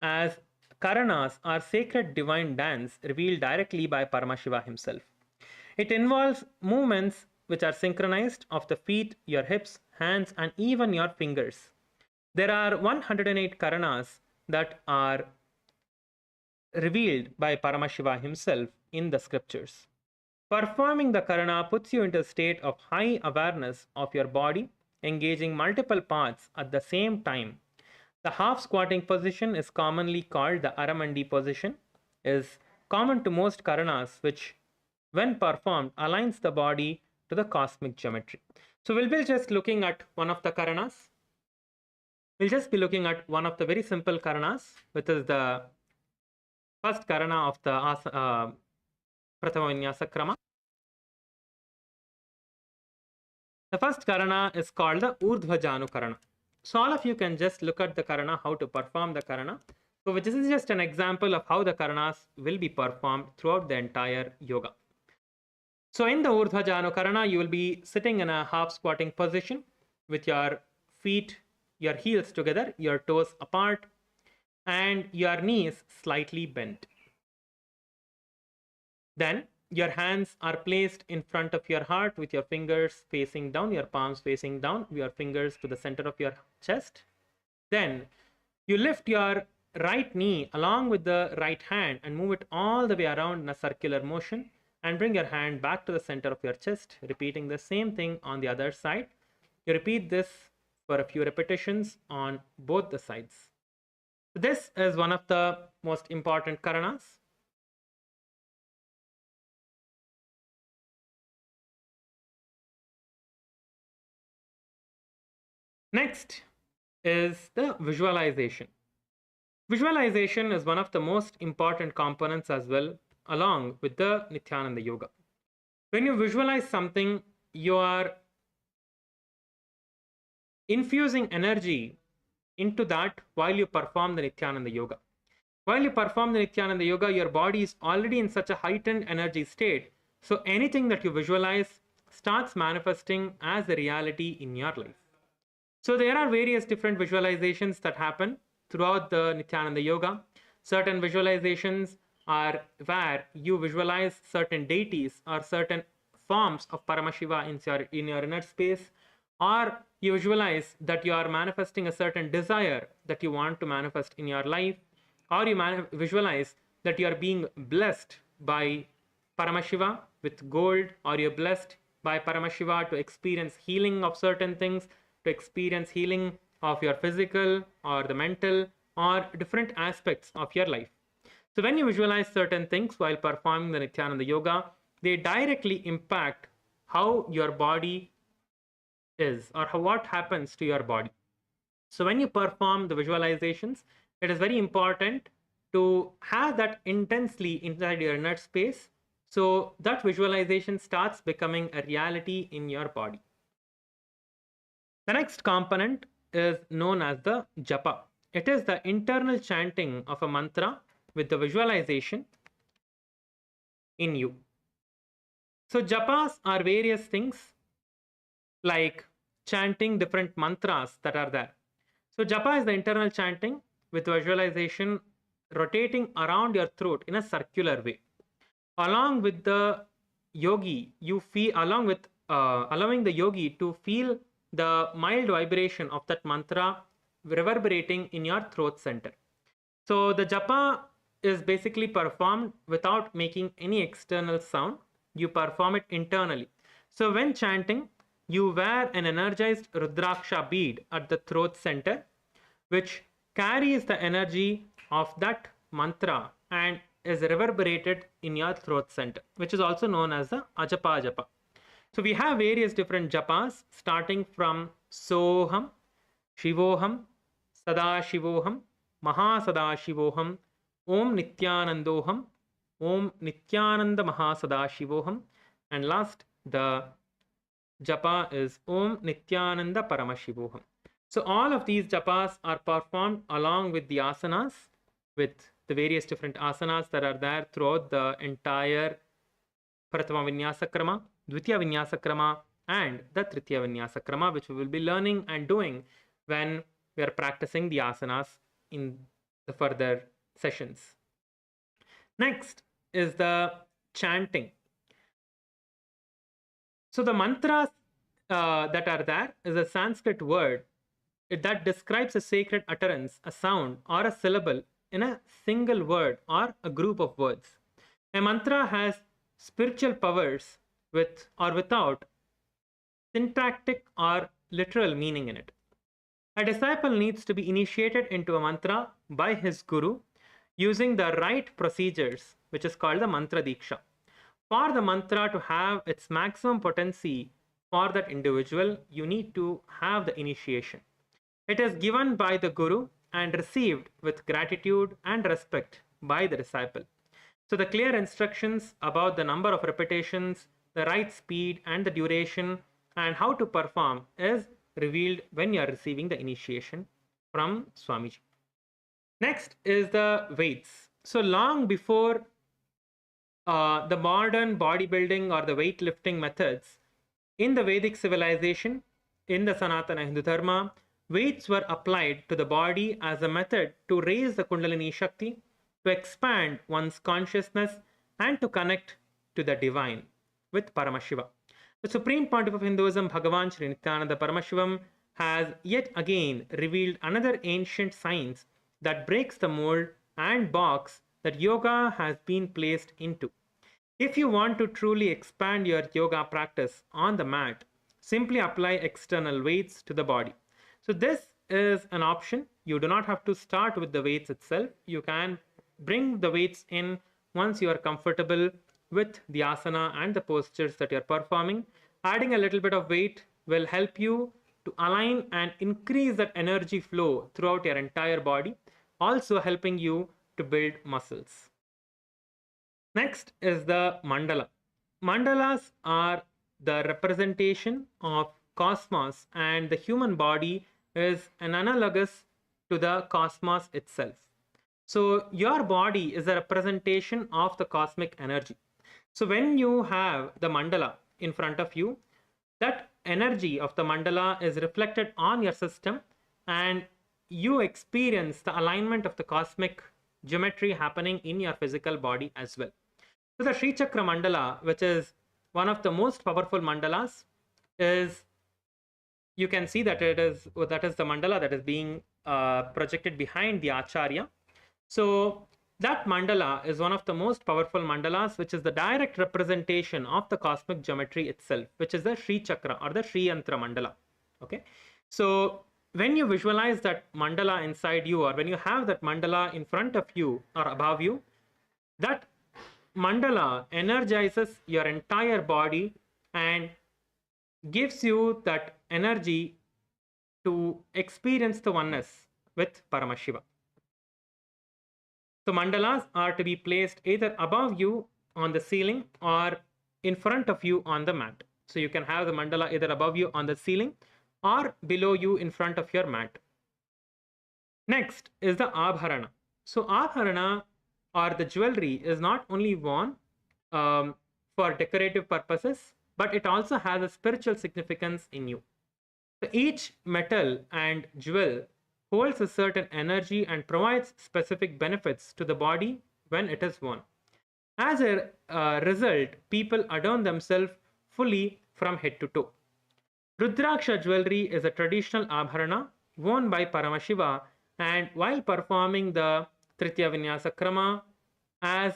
as Karanas are sacred divine dance revealed directly by Paramashiva himself. It involves movements which are synchronized of the feet, your hips, hands, and even your fingers. There are 108 Karanas that are revealed by Paramashiva himself in the scriptures. Performing the Karana puts you into a state of high awareness of your body, engaging multiple parts at the same time. The half squatting position is commonly called the Aramandi position, is common to most Karanas, which when performed aligns the body to the cosmic geometry. So we'll be just looking at one of the karanas. We'll just be looking at one of the very simple karanas, which is the first karana of the Prathama Vinyasa Krama. The first karana is called the Urdhva Janu Karana. So all of you can just look at the karana, how to perform the karana. So this is just an example of how the karanas will be performed throughout the entire yoga. So in the Urdhva Janu Karana, you will be sitting in a half squatting position with your feet, your heels together, your toes apart, and your knees slightly bent. Then your hands are placed in front of your heart with your fingers facing down, your palms facing down, your fingers to the center of your chest. Then you lift your right knee along with the right hand and move it all the way around in a circular motion and bring your hand back to the center of your chest, repeating the same thing on the other side. You repeat this for a few repetitions on both the sides. This is one of the most important karanas. Next is the visualization. Visualization is one of the most important components as well, along with the Nithyananda yoga. When you visualize something, you are infusing energy into that while you perform the Nithyananda yoga. While you perform the Nithyananda yoga, your body is already in such a heightened energy state. So anything that you visualize starts manifesting as a reality in your life. So there are various different visualizations that happen throughout the Nithyananda yoga. Certain visualizations are where you visualize certain deities or certain forms of Paramashiva in your inner space, or you visualize that you are manifesting a certain desire that you want to manifest in your life, or you visualize that you are being blessed by Paramashiva with gold, or you're blessed by Paramashiva to experience healing of certain things, to experience healing of your physical or the mental or different aspects of your life. So when you visualize certain things while performing the Nithyananda yoga, they directly impact how your body is or what happens to your body. So when you perform the visualizations, it is very important to have that intensely inside your inner space, so that visualization starts becoming a reality in your body. The next component is known as the japa. It is the internal chanting of a mantra with the visualization in you. So japas are various things like chanting different mantras that are there. So japa is the internal chanting with visualization rotating around your throat in a circular way. Along with the yogi, you feel along with allowing the yogi to feel the mild vibration of that mantra reverberating in your throat center. So the japa is basically performed without making any external sound. You perform it internally. So when chanting, you wear an energized Rudraksha bead at the throat center, which carries the energy of that mantra and is reverberated in your throat center, which is also known as the Ajapa Japa. So we have various different japas starting from Soham, Shivoham, Sadashivoham, Mahasadashivoham, Om Nityanandoham, Om Nityananda Mahasadashivoham, and last the japa is Om Nityananda Paramashivoham. So all of these japas are performed along with the asanas, with the various different asanas that are there throughout the entire Prathama Vinyasa Krama, Dvitiya Vinyasa Krama, and the Trithiya Vinyasa Krama, which we will be learning and doing when we are practicing the asanas in the further sessions. Next is the chanting. So the mantras that are there is a Sanskrit word that describes a sacred utterance, a sound, or a syllable in a single word or a group of words. A mantra has spiritual powers with or without syntactic or literal meaning in it. A disciple needs to be initiated into a mantra by his guru using the right procedures, which is called the mantra diksha. For the mantra to have its maximum potency for that individual, you need to have the initiation. It is given by the Guru and received with gratitude and respect by the disciple. So, the clear instructions about the number of repetitions, the right speed, and the duration, and how to perform is revealed when you are receiving the initiation from Swamiji. Next is the weights. So, long before the modern bodybuilding or the weightlifting methods, in the Vedic civilization, in the Sanatana Hindu Dharma, weights were applied to the body as a method to raise the Kundalini Shakti, to expand one's consciousness, and to connect to the divine with Paramashiva. The Supreme Pontiff of Hinduism, Bhagavan Sri Nithyananda Paramashivam, has yet again revealed another ancient science that breaks the mold and box that yoga has been placed into. If you want to truly expand your yoga practice on the mat, simply apply external weights to the body. So, this is an option. You do not have to start with the weights itself. You can bring the weights in once you are comfortable with the asana and the postures that you're performing. Adding a little bit of weight will help you to align and increase that energy flow throughout your entire body, also helping you to build muscles. Next is the mandala. Mandalas are the representation of cosmos, and the human body is an analogous to the cosmos itself. So, your body is a representation of the cosmic energy. So, when you have the mandala in front of you, that energy of the mandala is reflected on your system, and you experience the alignment of the cosmic geometry happening in your physical body as well. So the Sri Chakra Mandala, which is one of the most powerful mandalas, is, you can see that that is the mandala that is being projected behind the Acharya. So that mandala is one of the most powerful mandalas, which is the direct representation of the cosmic geometry itself, which is the Sri Chakra or the Sri Yantra Mandala. Okay, so when you visualize that mandala inside you, or when you have that mandala in front of you or above you, that mandala energizes your entire body and gives you that energy to experience the oneness with Paramashiva. So mandalas are to be placed either above you on the ceiling or in front of you on the mat. So you can have the mandala either above you on the ceiling or below you in front of your mat. Next is the abharana. So abharana, or the jewelry, is not only worn for decorative purposes, but it also has a spiritual significance in you. So each metal and jewel holds a certain energy and provides specific benefits to the body when it is worn. As a result, people adorn themselves fully from head to toe. Rudraksha jewelry is a traditional abharana worn by Paramashiva, and while performing the Trithiya Vinyasa Krama as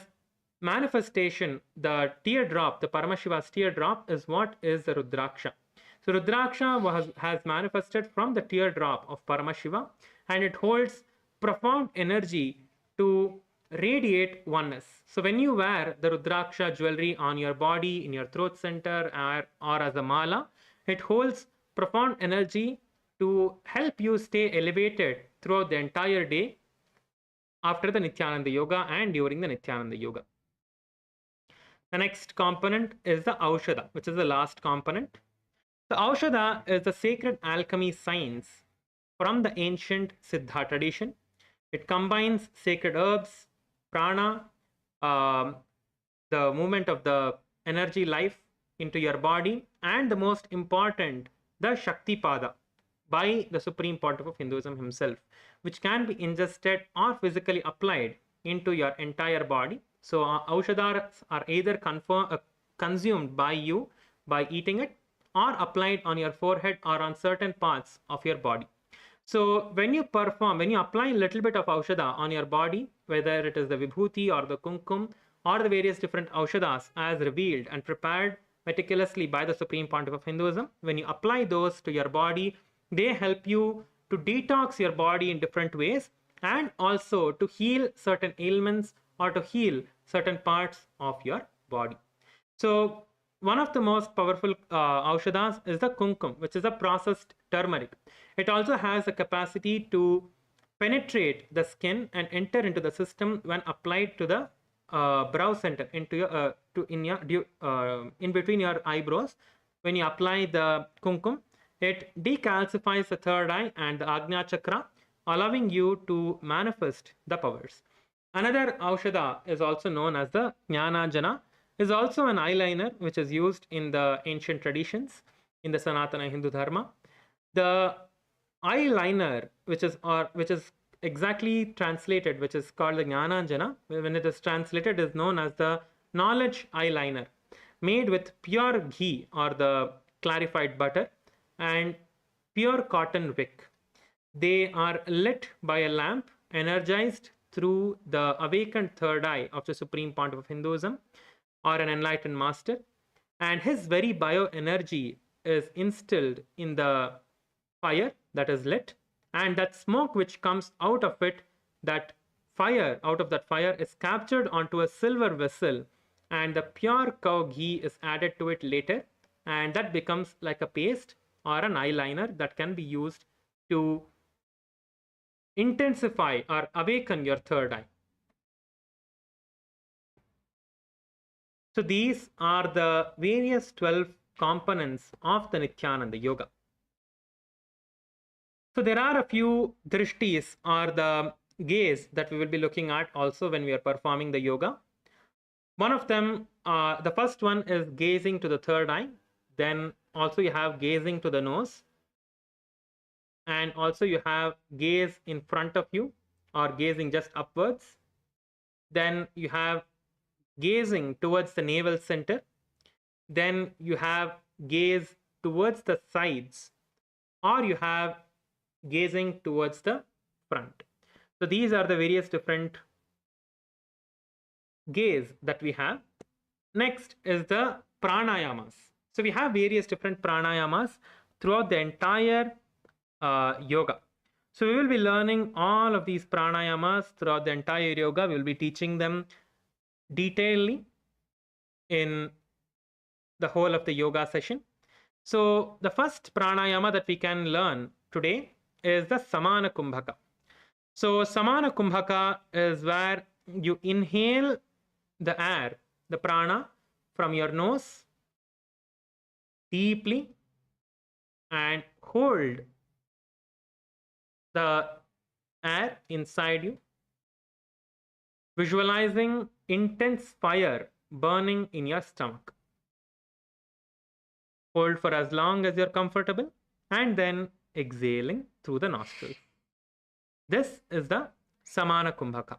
manifestation, the teardrop, the Paramashiva's teardrop, is what is the Rudraksha. So Rudraksha has manifested from the teardrop of Paramashiva, and it holds profound energy to radiate oneness. So when you wear the Rudraksha jewelry on your body, in your throat center, or as a mala, it holds profound energy to help you stay elevated throughout the entire day after the Nithyananda Yoga and during the Nithyananda Yoga. The next component is the Aushadha, which is the last component. The Aushadha is the sacred alchemy science from the ancient Siddha tradition. It combines sacred herbs, prana, the movement of the energy life into your body, and the most important, the Shakti Pada by the Supreme Pontiff of Hinduism himself, which can be ingested or physically applied into your entire body. So Aushadhas are either consumed by you by eating it, or applied on your forehead or on certain parts of your body. So when you apply a little bit of Aushadha on your body, whether it is the Vibhuti or the Kumkum or the various different Aushadhas as revealed and prepared meticulously by the Supreme Pontiff of Hinduism, when you apply those to your body, they help you to detox your body in different ways, and also to heal certain ailments or to heal certain parts of your body. So one of the most powerful aushadas is the kumkum, which is a processed turmeric. It also has the capacity to penetrate the skin and enter into the system when applied to the brow center, into your in between your eyebrows. When you apply the kumkum, it decalcifies the third eye and the Agnya chakra, allowing you to manifest the powers. Another aushada is also known as the Jnana, is also an eyeliner which is used in the ancient traditions in the Sanatana Hindu Dharma. The eyeliner, which is exactly translated, which is called the Jnananjana, when it is translated, is known as the knowledge eyeliner, made with pure ghee or the clarified butter and pure cotton wick. They are lit by a lamp energized through the awakened third eye of the Supreme Pontiff of Hinduism or an enlightened master, and his very bioenergy is instilled in the fire that is lit, and that smoke which comes out of it, that fire out of that fire is captured onto a silver vessel, and the pure cow ghee is added to it later, and that becomes like a paste or an eyeliner that can be used to intensify or awaken your third eye. So these are the various 12 components of the Nithyananda Yoga. So there are a few drishtis or the gaze that we will be looking at also when we are performing the yoga. One of them, the first one is gazing to the third eye. Then also you have gazing to the nose. And also you have gaze in front of you or gazing just upwards. Then you have gazing towards the navel center. Then you have gaze towards the sides, or you have gazing towards the front. So these are the various different gaze that we have. Next is the pranayamas. So we have various different pranayamas throughout the entire yoga. So we will be learning all of these pranayamas throughout the entire yoga. We will be teaching them detailedly in the whole of the yoga session. So the first pranayama that we can learn today is the Samana Kumbhaka. So Samana Kumbhaka is where you inhale the air, the prana, from your nose deeply and hold the air inside you, visualizing intense fire burning in your stomach. Hold for as long as you're comfortable and then exhaling through the nostrils. This is the Samana Kumbhaka.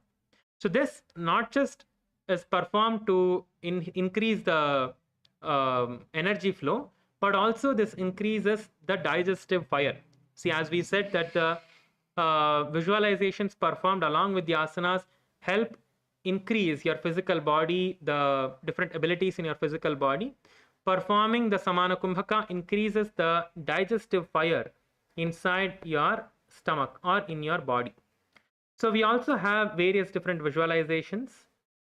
So this not just is performed to increase the energy flow, but also this increases the digestive fire. See, as we said that the visualizations performed along with the asanas help increase your physical body, the different abilities in your physical body. Performing the Samana Kumbhaka increases the digestive fire inside your stomach or in your body. So we also have various different visualizations,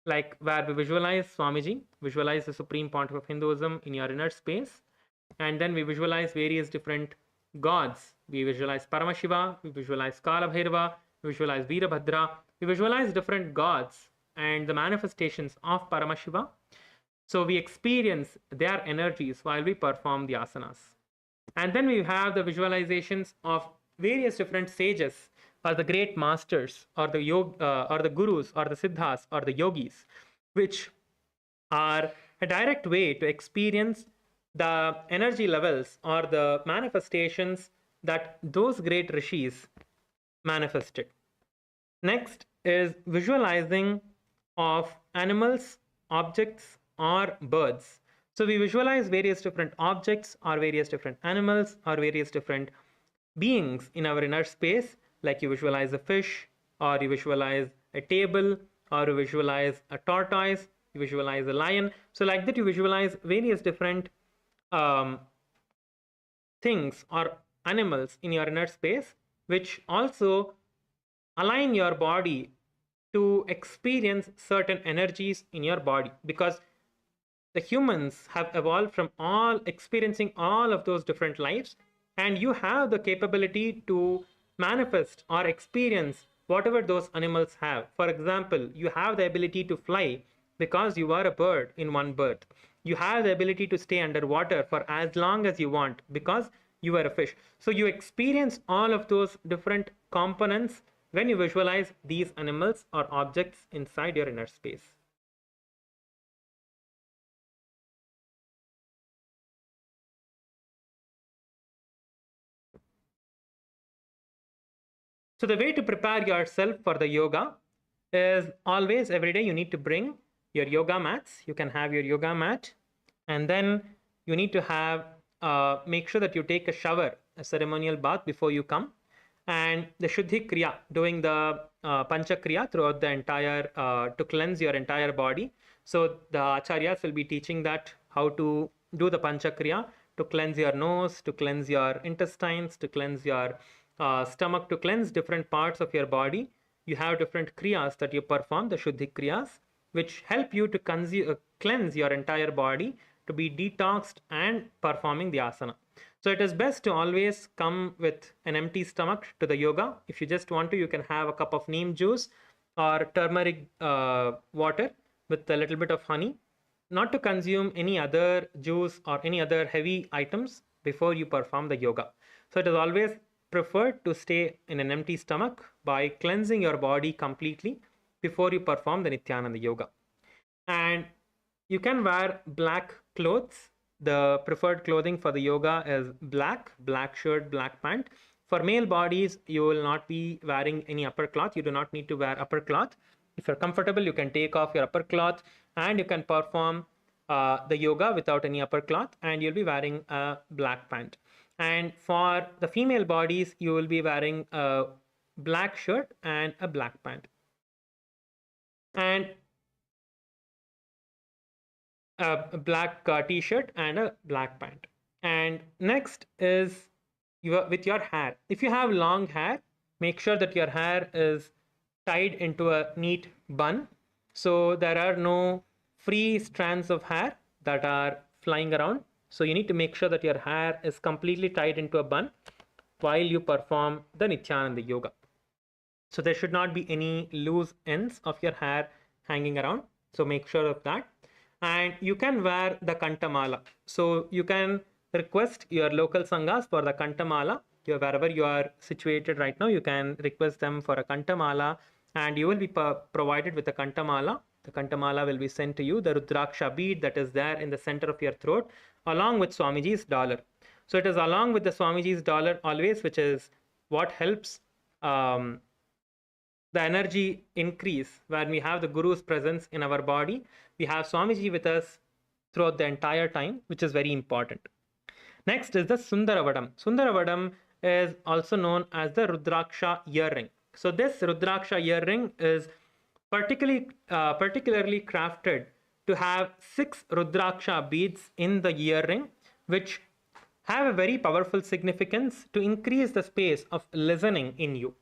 like where we visualize Swamiji, visualize the Supreme Pontiff of Hinduism in your inner space, and then we visualize various different gods. We visualize Paramashiva, we visualize Kala Bhairava, we visualize Veerabhadra, we visualize different gods and the manifestations of Paramashiva. So we experience their energies while we perform the asanas. And then we have the visualizations of various different sages or the great masters or the or the gurus or the siddhas or the yogis, which are a direct way to experience the energy levels or the manifestations that those great rishis manifested. Next is visualizing of animals, objects, or birds. So we visualize various different objects or various different animals or various different beings in our inner space, like you visualize a fish, or you visualize a table, or you visualize a tortoise, you visualize a lion. So like that you visualize various different things or animals in your inner space, which also align your body to experience certain energies in your body, because the humans have evolved from all experiencing all of those different lives, and you have the capability to manifest or experience whatever those animals have. For example, you have the ability to fly because you are a bird in one birth. You have the ability to stay underwater for as long as you want because you are a fish. So you experience all of those different components when you visualize these animals or objects inside your inner space. So the way to prepare yourself for the yoga is always every day you need to bring your yoga mats. You can have your yoga mat, and then you need to have make sure that you take a shower, a ceremonial bath before you come, and the Shuddhi Kriya, doing the Pancha Kriya throughout the entire to cleanse your entire body. So the acharyas will be teaching that how to do the Pancha Kriya to cleanse your nose, to cleanse your intestines, to cleanse your stomach, to cleanse different parts of your body. You have different kriyas that you perform, the Shuddhi Kriyas, which help you to cleanse your entire body, to be detoxed and performing the asana. So it is best to always come with an empty stomach to the yoga. If you just want to, you can have a cup of neem juice or turmeric water with a little bit of honey. Not to consume any other juice or any other heavy items before you perform the yoga. So it is always preferred to stay in an empty stomach by cleansing your body completely before you perform the Nithyananda yoga. And you can wear black clothes. The preferred clothing for the yoga is black shirt, black pant. For male bodies, you will not be wearing any upper cloth. You do not need to wear upper cloth. If you're comfortable, you can take off your upper cloth and you can perform the yoga without any upper cloth, and you'll be wearing a black pant. And for the female bodies, you will be wearing a black shirt and a black pant. And a black t-shirt and a black pant. And next is with your hair. If you have long hair, make sure that your hair is tied into a neat bun, so there are no free strands of hair that are flying around. So you need to make sure that your hair is completely tied into a bun while you perform the Nithyananda yoga. So there should not be any loose ends of your hair hanging around. So make sure of that. And you can wear the Kantamala. So you can request your local sanghas for the Kantamala. Wherever you are situated right now, you can request them for a Kantamala, and you will be provided with a Kantamala. The Kantamala will be sent to you, the Rudraksha bead that is there in the center of your throat, along with Swamiji's dollar. So it is along with the Swamiji's dollar always, which is what helps the energy increase when we have the Guru's presence in our body. We have Swamiji with us throughout the entire time, which is very important. Next is the Sundaravadam. Sundaravadam is also known as the Rudraksha earring. So this Rudraksha earring is particularly crafted to have 6 Rudraksha beads in the earring, which have a very powerful significance to increase the space of listening in you.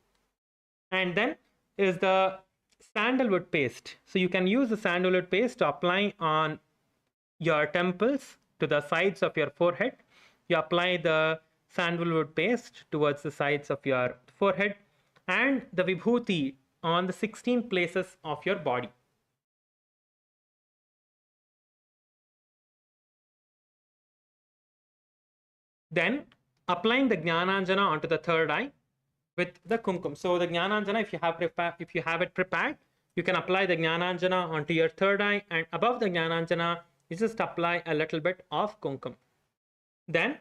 And then is the sandalwood paste. So you can use the sandalwood paste to apply on your temples to the sides of your forehead. You apply the sandalwood paste towards the sides of your forehead, and the vibhuti on the 16 places of your body. Then applying the Jnananjana onto the third eye with the kumkum. So the Jnananjana, if you have it prepared, you can apply the Jnananjana onto your third eye, and above the Jnananjana, you just apply a little bit of kumkum. Then,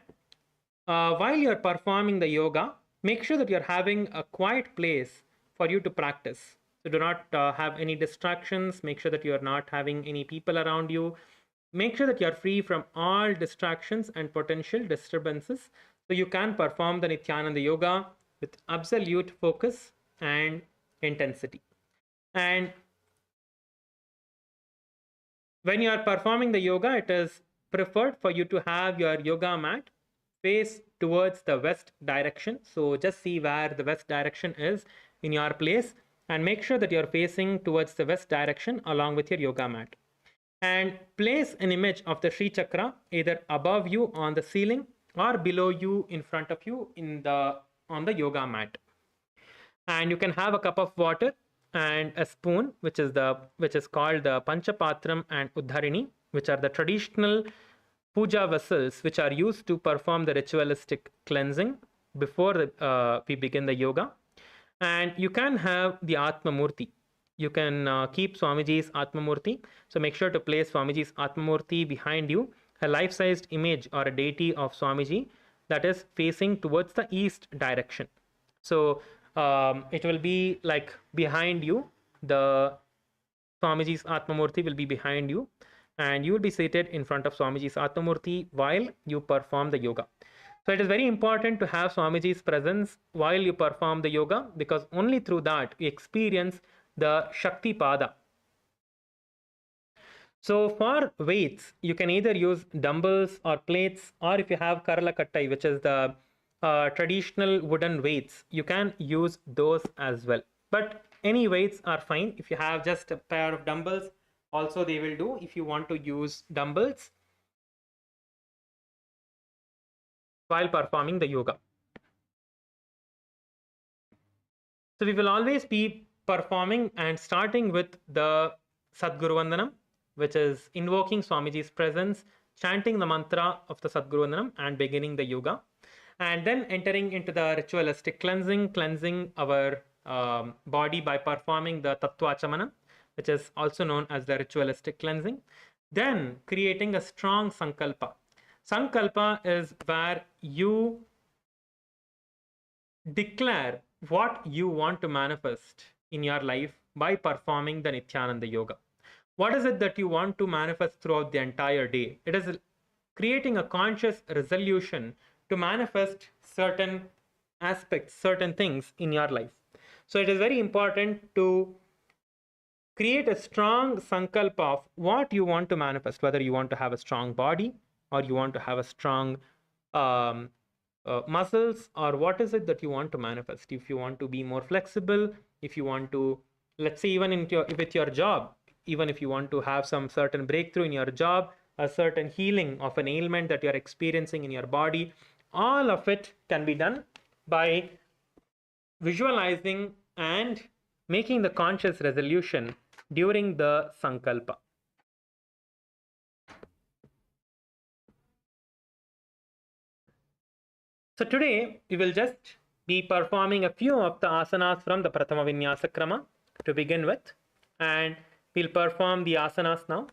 while you're performing the yoga, make sure that you're having a quiet place for you to practice. So do not have any distractions. Make sure that you're not having any people around you. Make sure that you're free from all distractions and potential disturbances, so you can perform the Nithyananda yoga with absolute focus and intensity. And when you are performing the yoga, it is preferred for you to have your yoga mat face towards the west direction. So just see where the west direction is in your place, and make sure that you're facing towards the west direction along with your yoga mat. and place an image of the Sri Chakra either above you on the ceiling or below you in front of you on the yoga mat. And you can have a cup of water and a spoon, which is called the Panchapatram and Uddharini, which are the traditional puja vessels which are used to perform the ritualistic cleansing before we begin the yoga. And you can have the Atma Murti. You can keep Swamiji's Atma Murti. So make sure to place Swamiji's Atma Murti behind you, a life-sized image or a deity of Swamiji that is facing towards the east direction. So it will be like behind you. The Swamiji's Atmamurti will be behind you, and you will be seated in front of Swamiji's Atmamurti while you perform the yoga. So it is very important to have Swamiji's presence while you perform the yoga, because only through that you experience the Shakti Pada. So for weights, you can either use dumbbells or plates, or if you have Karala Kattai, which is the traditional wooden weights, you can use those as well. But any weights are fine. If you have just a pair of dumbbells, also they will do if you want to use dumbbells while performing the yoga. So we will always be performing and starting with the Sadguru Vandanam, which is invoking Swamiji's presence, chanting the mantra of the Sadguru Vandanam, and beginning the yoga. And then entering into the ritualistic cleansing our body by performing the Tattvachamana, which is also known as the ritualistic cleansing. Then creating a strong Sankalpa. Sankalpa is where you declare what you want to manifest in your life by performing the Nithyananda Yoga. What is it that you want to manifest throughout the entire day? It is creating a conscious resolution to manifest certain aspects, certain things in your life. So it is very important to create a strong sankalpa of what you want to manifest, whether you want to have a strong body or you want to have a strong muscles, or what is it that you want to manifest. If you want to be more flexible, if you want to, let's say, even with your job, even if you want to have some certain breakthrough in your job, a certain healing of an ailment that you're experiencing in your body, all of it can be done by visualizing and making the conscious resolution during the sankalpa. So today we will just be performing a few of the asanas from the Prathama Vinyasa Krama to begin with, and we'll perform the asanas now.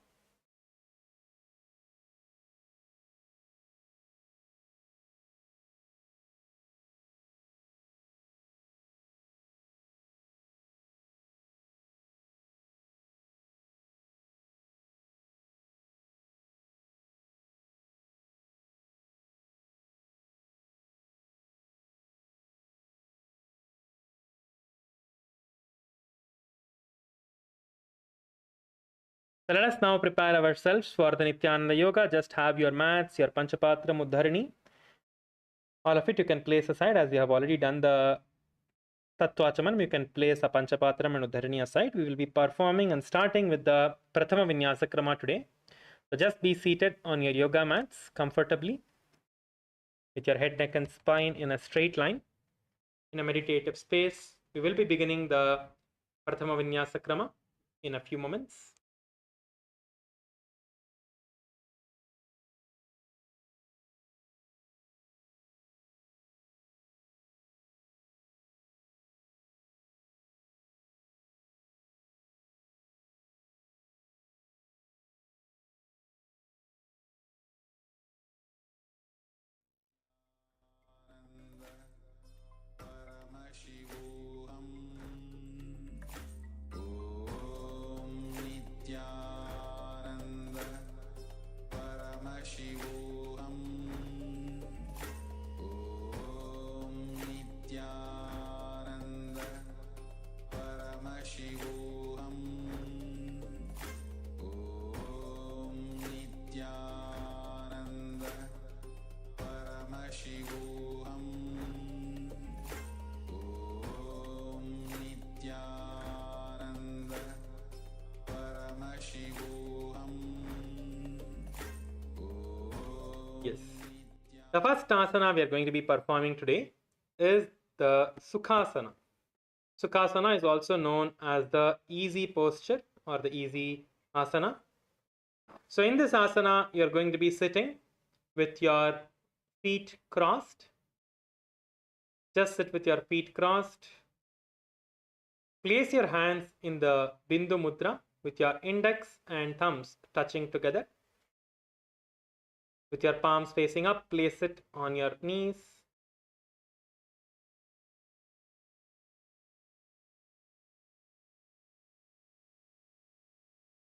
So let us now prepare ourselves for the Nithyananda Yoga. Just have your mats, your Panchapatram Uddharini. All of it you can place aside, as we have already done the Tattvachamana. You can place a Panchapatram and Uddharini aside. We will be performing and starting with the Prathama Vinyasa Krama today. So just be seated on your yoga mats comfortably with your head, neck and spine in a straight line in a meditative space. We will be beginning the Prathama Vinyasa Krama in a few moments. The first asana we are going to be performing today is the Sukhasana. Sukhasana is also known as the easy posture or the easy asana. So in this asana, you're going to be sitting with your feet crossed. Just sit with your feet crossed. Place your hands in the Bindu Mudra with your index and thumbs touching together. With your palms facing up, place it on your knees.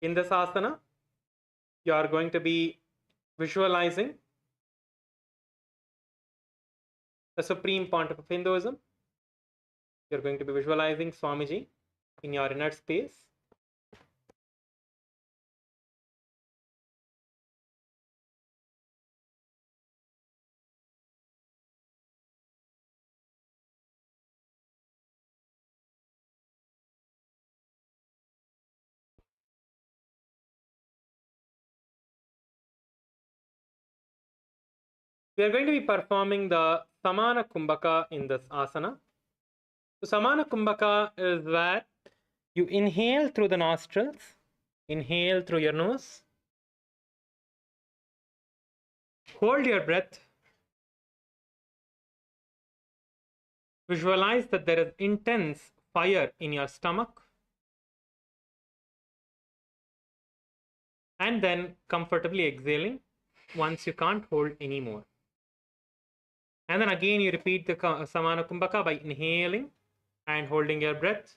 In this asana, you are going to be visualizing the Supreme Pontiff of Hinduism. You're going to be visualizing Swamiji in your inner space. We are going to be performing the Samana Kumbhaka in this asana. So Samana Kumbhaka is where you inhale through the nostrils, inhale through your nose, hold your breath, visualize that there is intense fire in your stomach, and then comfortably exhaling once you can't hold anymore. And then again you repeat the Samana Kumbhaka by inhaling and holding your breath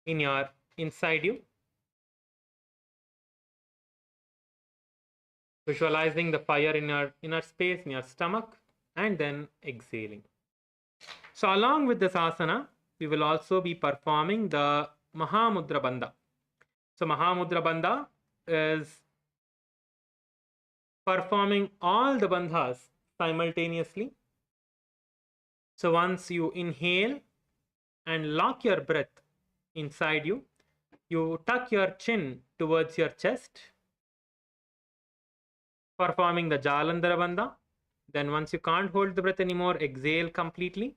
in your inside you, visualizing the fire in your inner space, in your stomach, and then exhaling. So along with this asana, we will also be performing the Mahamudra Bandha. So Mahamudra Bandha is performing all the bandhas simultaneously. So once you inhale and lock your breath inside you, you tuck your chin towards your chest, performing the Jalandhara Bandha. Then once you can't hold the breath anymore, exhale completely.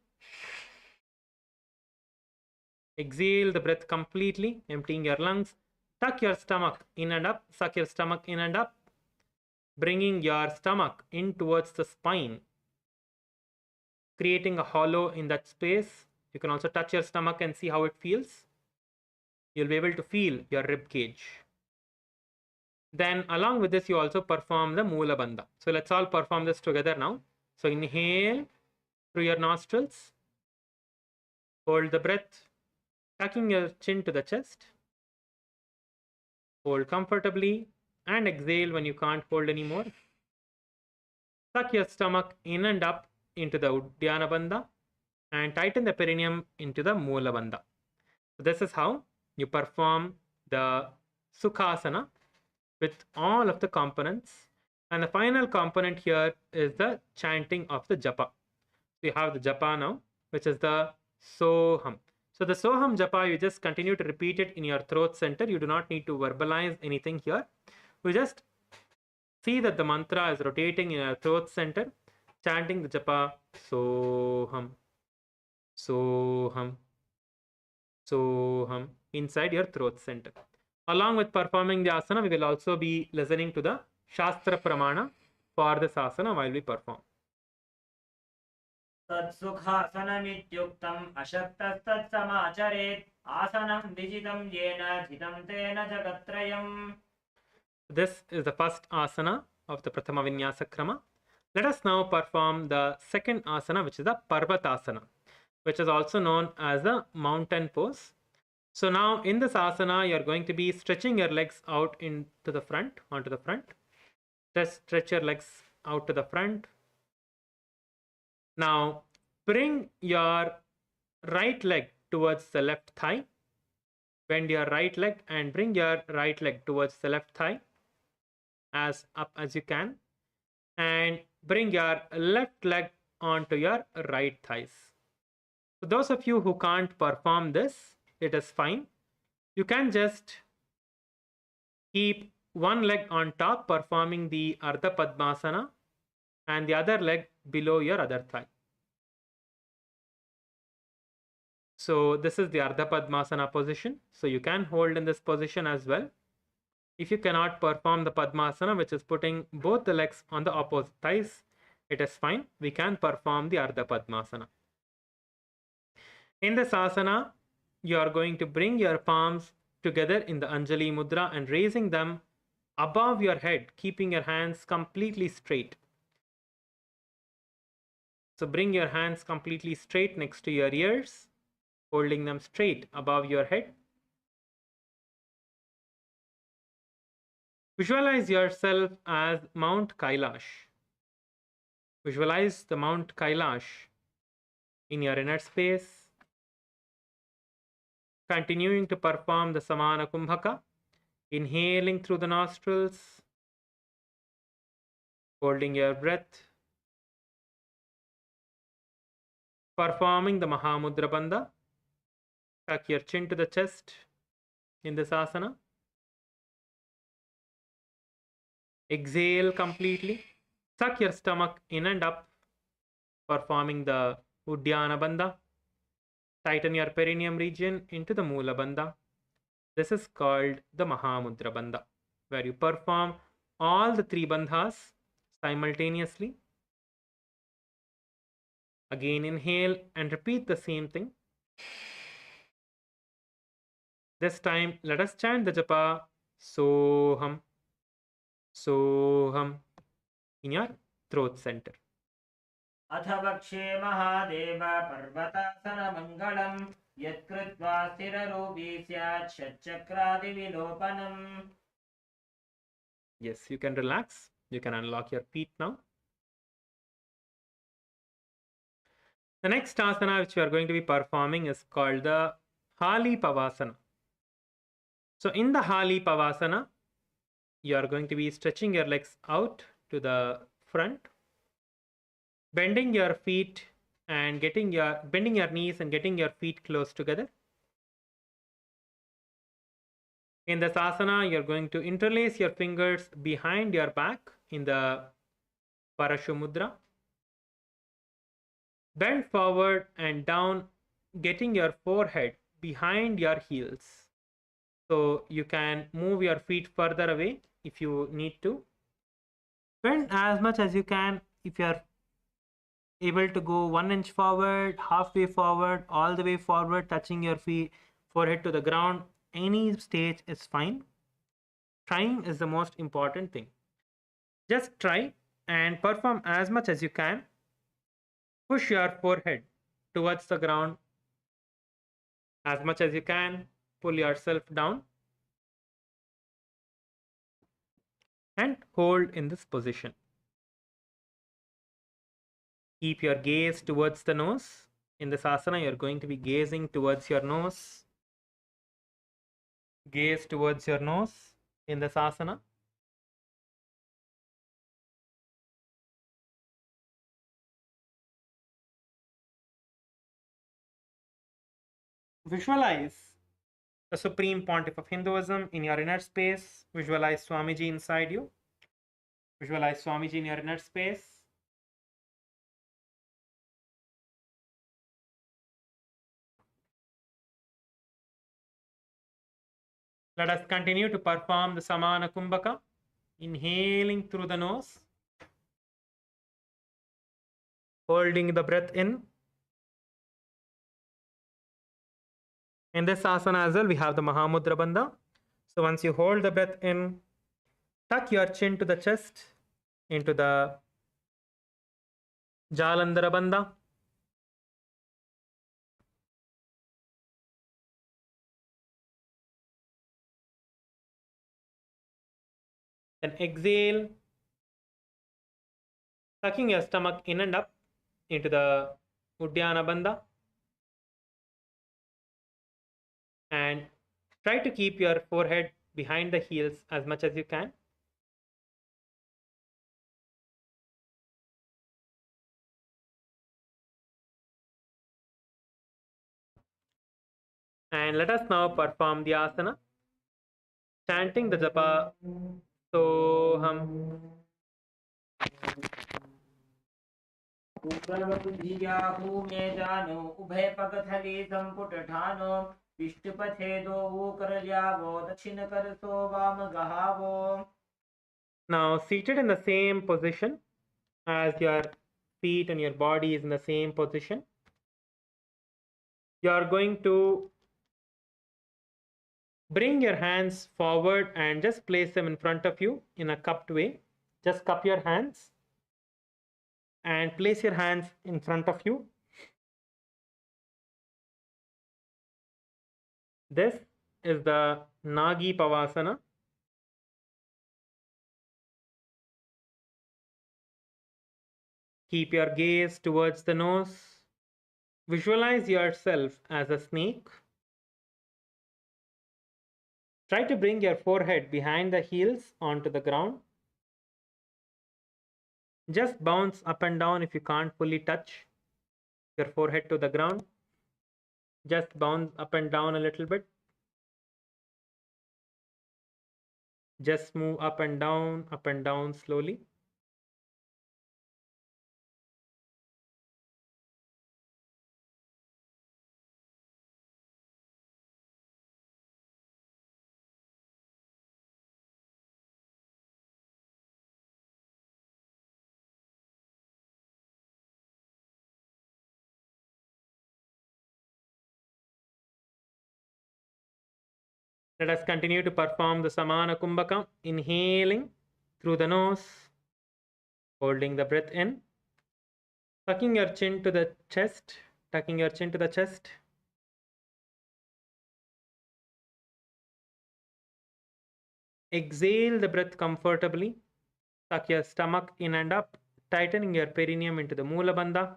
Exhale the breath completely, emptying your lungs. Tuck your stomach in and up, suck your stomach in and up, bringing your stomach in towards the spine, creating a hollow in that space. You can also touch your stomach and see how it feels. You'll be able to feel your rib cage. Then along with this, you also perform the Mula Bandha. So let's all perform this together now. So inhale through your nostrils, hold the breath, tucking your chin to the chest, hold comfortably, and exhale when you can't hold anymore. Suck your stomach in and up into the Uddiyana Bandha and tighten the perineum into the Mula Bandha. So this is how you perform the Sukhasana with all of the components. And the final component here is the chanting of the japa. So you have the japa now, which is the Soham. So the Soham japa, you just continue to repeat it in your throat center. You do not need to verbalize anything here. You just see that the mantra is rotating in your throat center, chanting the japa Soham, Soham, Soham inside your throat center. Along with performing the asana, we will also be listening to the Shastra Pramana for this asana while we perform. तत्सुखासनमित्युक्तम् अशक्तस्तत्समाचरेत् आसनं विजितं येन जितं तेन जगत्त्रयम्. This is the first asana of the Prathama Vinyasa Krama. Let us now perform the second asana, which is the Parvatasana, which is also known as the mountain pose. So now in this asana, you're going to be stretching your legs out into the front, onto the front. Just stretch your legs out to the front. Now bring your right leg towards the left thigh. Bend your right leg and bring your right leg towards the left thigh as up as you can. And bring your left leg onto your right thighs. For those of you who can't perform this, it is fine. You can just keep one leg on top, performing the Ardha Padmasana, and the other leg below your other thigh. So this is the Ardha Padmasana position. So you can hold in this position as well. If you cannot perform the Padmasana, which is putting both the legs on the opposite thighs, it is fine. We can perform the Ardha Padmasana. In this asana, you are going to bring your palms together in the Anjali Mudra and raising them above your head, keeping your hands completely straight. So bring your hands completely straight next to your ears, holding them straight above your head. Visualize yourself as Mount Kailash. Visualize the Mount Kailash in your inner space, continuing to perform the Samana Kumbhaka, inhaling through the nostrils, holding your breath, performing the Mahamudra Bandha. Tuck your chin to the chest in this asana. Exhale completely. Suck your stomach in and up, performing the Uddiyana Bandha. Tighten your perineum region into the Mula Bandha. This is called the Mahamudra Bandha, where you perform all the three bandhas simultaneously. Again, inhale and repeat the same thing. This time, let us chant the japa Soham, Soham in your throat center. अथ वक्षे महादेव पर्वतासनमङ्गलम् यत्कृत्वा स्थिररूपी स्यात् षट्चक्रादिविलोपनम्. Yes, you can relax. You can unlock your feet now. The next asana which we are going to be performing is called the Hali Pavasana. So in the Hali Pavasana, you are going to be stretching your legs out to the front, bending your feet and bending your knees and getting your feet close together. In this asana, you're going to interlace your fingers behind your back in the Parashu Mudra. Bend forward and down, getting your forehead behind your heels. So you can move your feet further away if you need to. Bend as much as you can. If you are able to go 1 inch forward, halfway forward, all the way forward, touching your forehead to the ground, any stage is fine. Trying is the most important thing. Just try and perform as much as you can. Push your forehead towards the ground as much as you can. Pull yourself down and hold in this position. Keep your gaze towards the nose. In this asana, you're going to be gazing towards your nose. Gaze towards your nose in this asana. Visualize the Supreme Pontiff of Hinduism in your inner space. Visualize Swamiji inside you. Visualize Swamiji in your inner space. Let us continue to perform the Samana Kumbhaka. Inhaling through the nose. Holding the breath in. In this asana as well, we have the Mahamudra Bandha. So once you hold the breath in, tuck your chin to the chest into the Jalandhara Bandha. Then exhale, tucking your stomach in and up into the Uddiyana Bandha. And try to keep your forehead behind the heels as much as you can. And let us now perform the asana, chanting the japa Soham, पूर्वबुद्धियाहू में जानो उभय पग थली संपुट ठानो विष्टु पथे दो वो कर जावो दक्षिण कर सो वाम गहावो. Now seated in the same position as your feet and your body is in the same position, you are going to bring your hands forward and just place them in front of you in a cupped way. Just cup your hands and place your hands in front of you. This is the Nagi Pavasana. Keep your gaze towards the nose. Visualize yourself as a snake. Try to bring your forehead behind the heels onto the ground. Just bounce up and down if you can't fully touch your forehead to the ground. Just bounce up and down a little bit. Just move up and down slowly. Let us continue to perform the Samana Kumbhaka, inhaling through the nose, holding the breath in, tucking your chin to the chest, tucking your chin to the chest. Exhale the breath comfortably, tuck your stomach in and up, tightening your perineum into the Mula Bandha.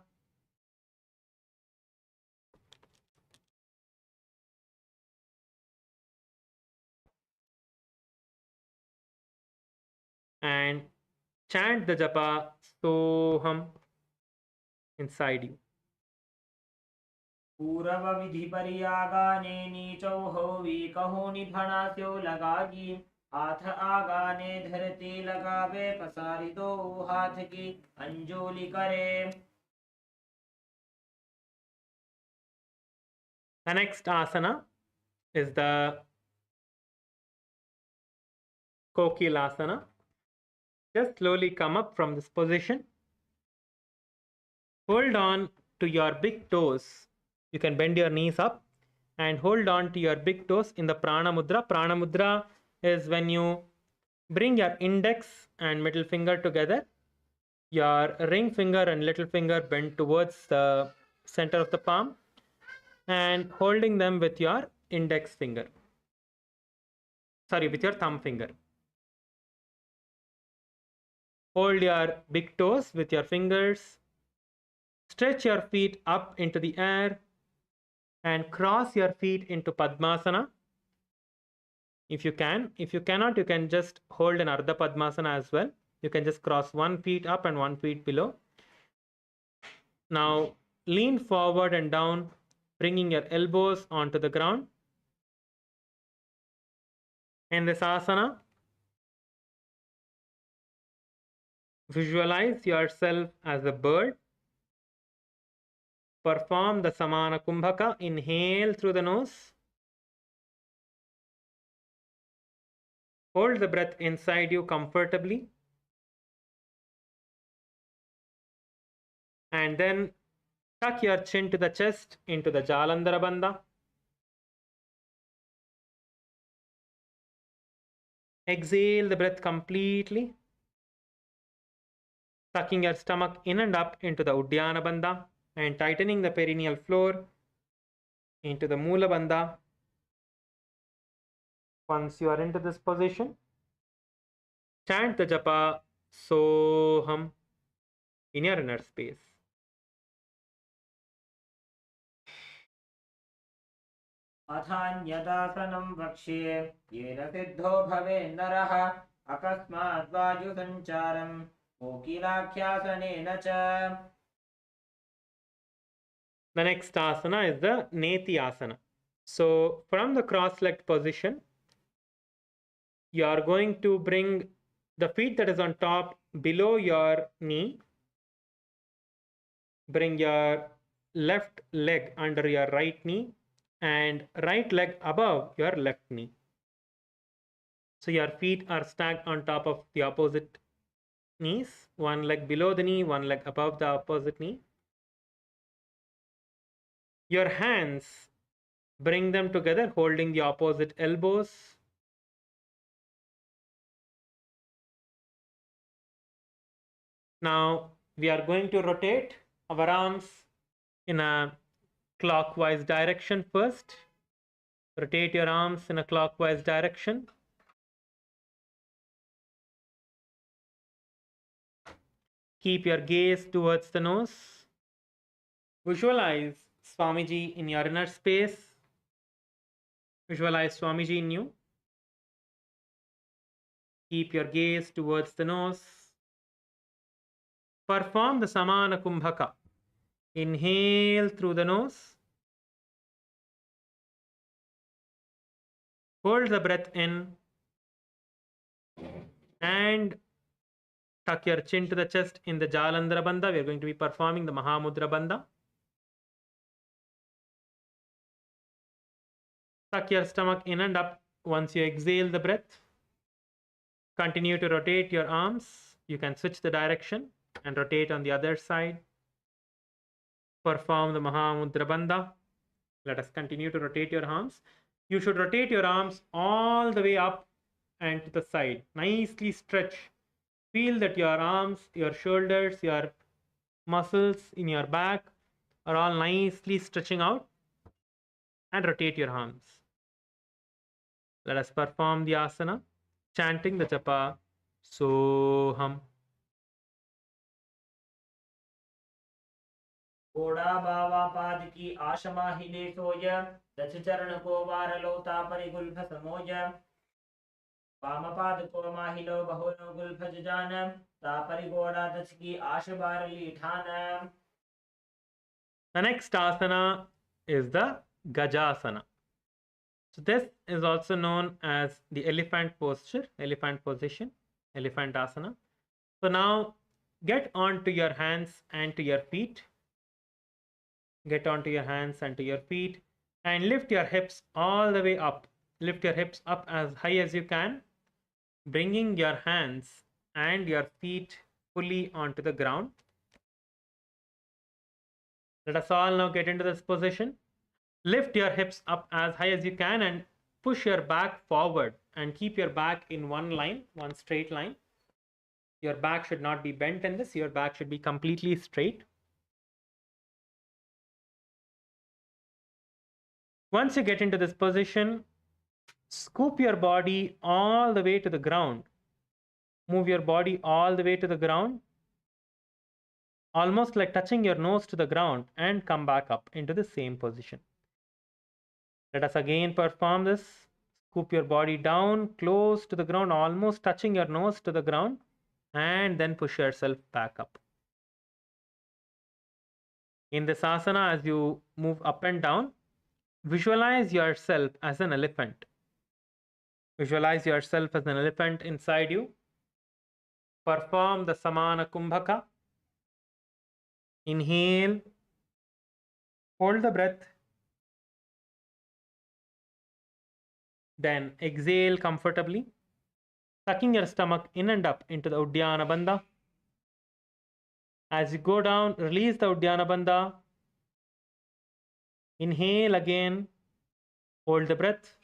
And chant the japa Soham inside you. पूरव विधि परियागाने नीचौ होवी कहो निभणास्यो लगागी हाथ आगाने धरती लगावे पसारी दो हाथ की अंजोली करे. The next asana is the Kokilasana. Just slowly come up from this position. Hold on to your big toes. You can bend your knees up and hold on to your big toes in the Prana Mudra. Prana Mudra is when you bring your index and middle finger together. Your ring finger and little finger bend towards the center of the palm and holding them with your index finger. Sorry, with your thumb finger. Hold your big toes with your fingers. Stretch your feet up into the air and cross your feet into Padmasana. If you can. If you cannot, you can just hold an Ardha Padmasana as well. You can just cross one feet up and one feet below. Now lean forward and down, bringing your elbows onto the ground. In this asana, visualize yourself as a bird. Perform the Samana Kumbhaka. Inhale through the nose. Hold the breath inside you comfortably. And then tuck your chin to the chest into the Jalandhara Bandha. Exhale the breath completely. Tucking your stomach in and up into the Uddiyana Bandha and tightening the perineal floor into the Mula Bandha. Once you are into this position, chant the japa Soham in your inner space. अथान्यदासनं वक्ष्ये येन सिद्धो भवे नरः अकस्मात् वायुसञ्चारं कोकिलाख्यासनेन च. The next asana is the Neti asana. So from the cross-legged position, you are going to bring the feet that is on top below your knee Bring your left leg under your right knee and right leg above your left knee. So your feet are stacked on top of the opposite knees, one leg below the knee, one leg above the opposite knee. Your hands, bring them together, holding the opposite elbows. Now we are going to rotate our arms in a clockwise direction first. Rotate your arms in a clockwise direction. Keep your gaze towards the nose. Visualize Swamiji in your inner space. Visualize Swamiji in you. Keep your gaze towards the nose. Perform the Samana Kumbhaka. Inhale through the nose. Hold the breath in and tuck your chin to the chest in the Jalandhara Bandha. We are going to be performing the Mahamudra Bandha. Tuck your stomach in and up once you exhale the breath. Continue to rotate your arms. You can switch the direction and rotate on the other side. Perform the Mahamudra Bandha. Let us continue to rotate your arms. You should rotate your arms all the way up and to the side. Nicely stretch. Feel that your arms, your shoulders, your muscles in your back are all nicely stretching out, and rotate your arms. Let us perform the asana, chanting the japa Soham. घोड़ा बावा पाद की आशमा हिले सोय दच चरण को वार लोता परिगुल्फ समोय वामपाद को माहिलो बहुनो Gulf जान तापरि घोड़ा दच की आश बार लीठान. The next asana is the Gajasana. So this is also known as the elephant posture, elephant position, elephant asana. So now get onto your hands and to your feet. Get onto your hands and to your feet and lift your hips all the way up. Lift your hips up as high as you can, bringing your hands and your feet fully onto the ground. Let us all now get into this position. Lift your hips up as high as you can and push your back forward and keep your back in one line, one straight line. Your back should not be bent in this. Your back should be completely straight. Once you get into this position, scoop your body all the way to the ground. Move your body all the way to the ground, almost like touching your nose to the ground, and come back up into the same position. Let us again perform this. Scoop your body down close to the ground, almost touching your nose to the ground, and then push yourself back up. In this asana, as you move up and down, visualize yourself as an elephant. Visualize yourself as an elephant inside you. Perform the Samana Kumbhaka. Inhale, hold the breath, then exhale comfortably, tucking your stomach in and up into the Uddiyana Bandha. As you go down, release the Uddiyana Bandha. Inhale again, hold the breath,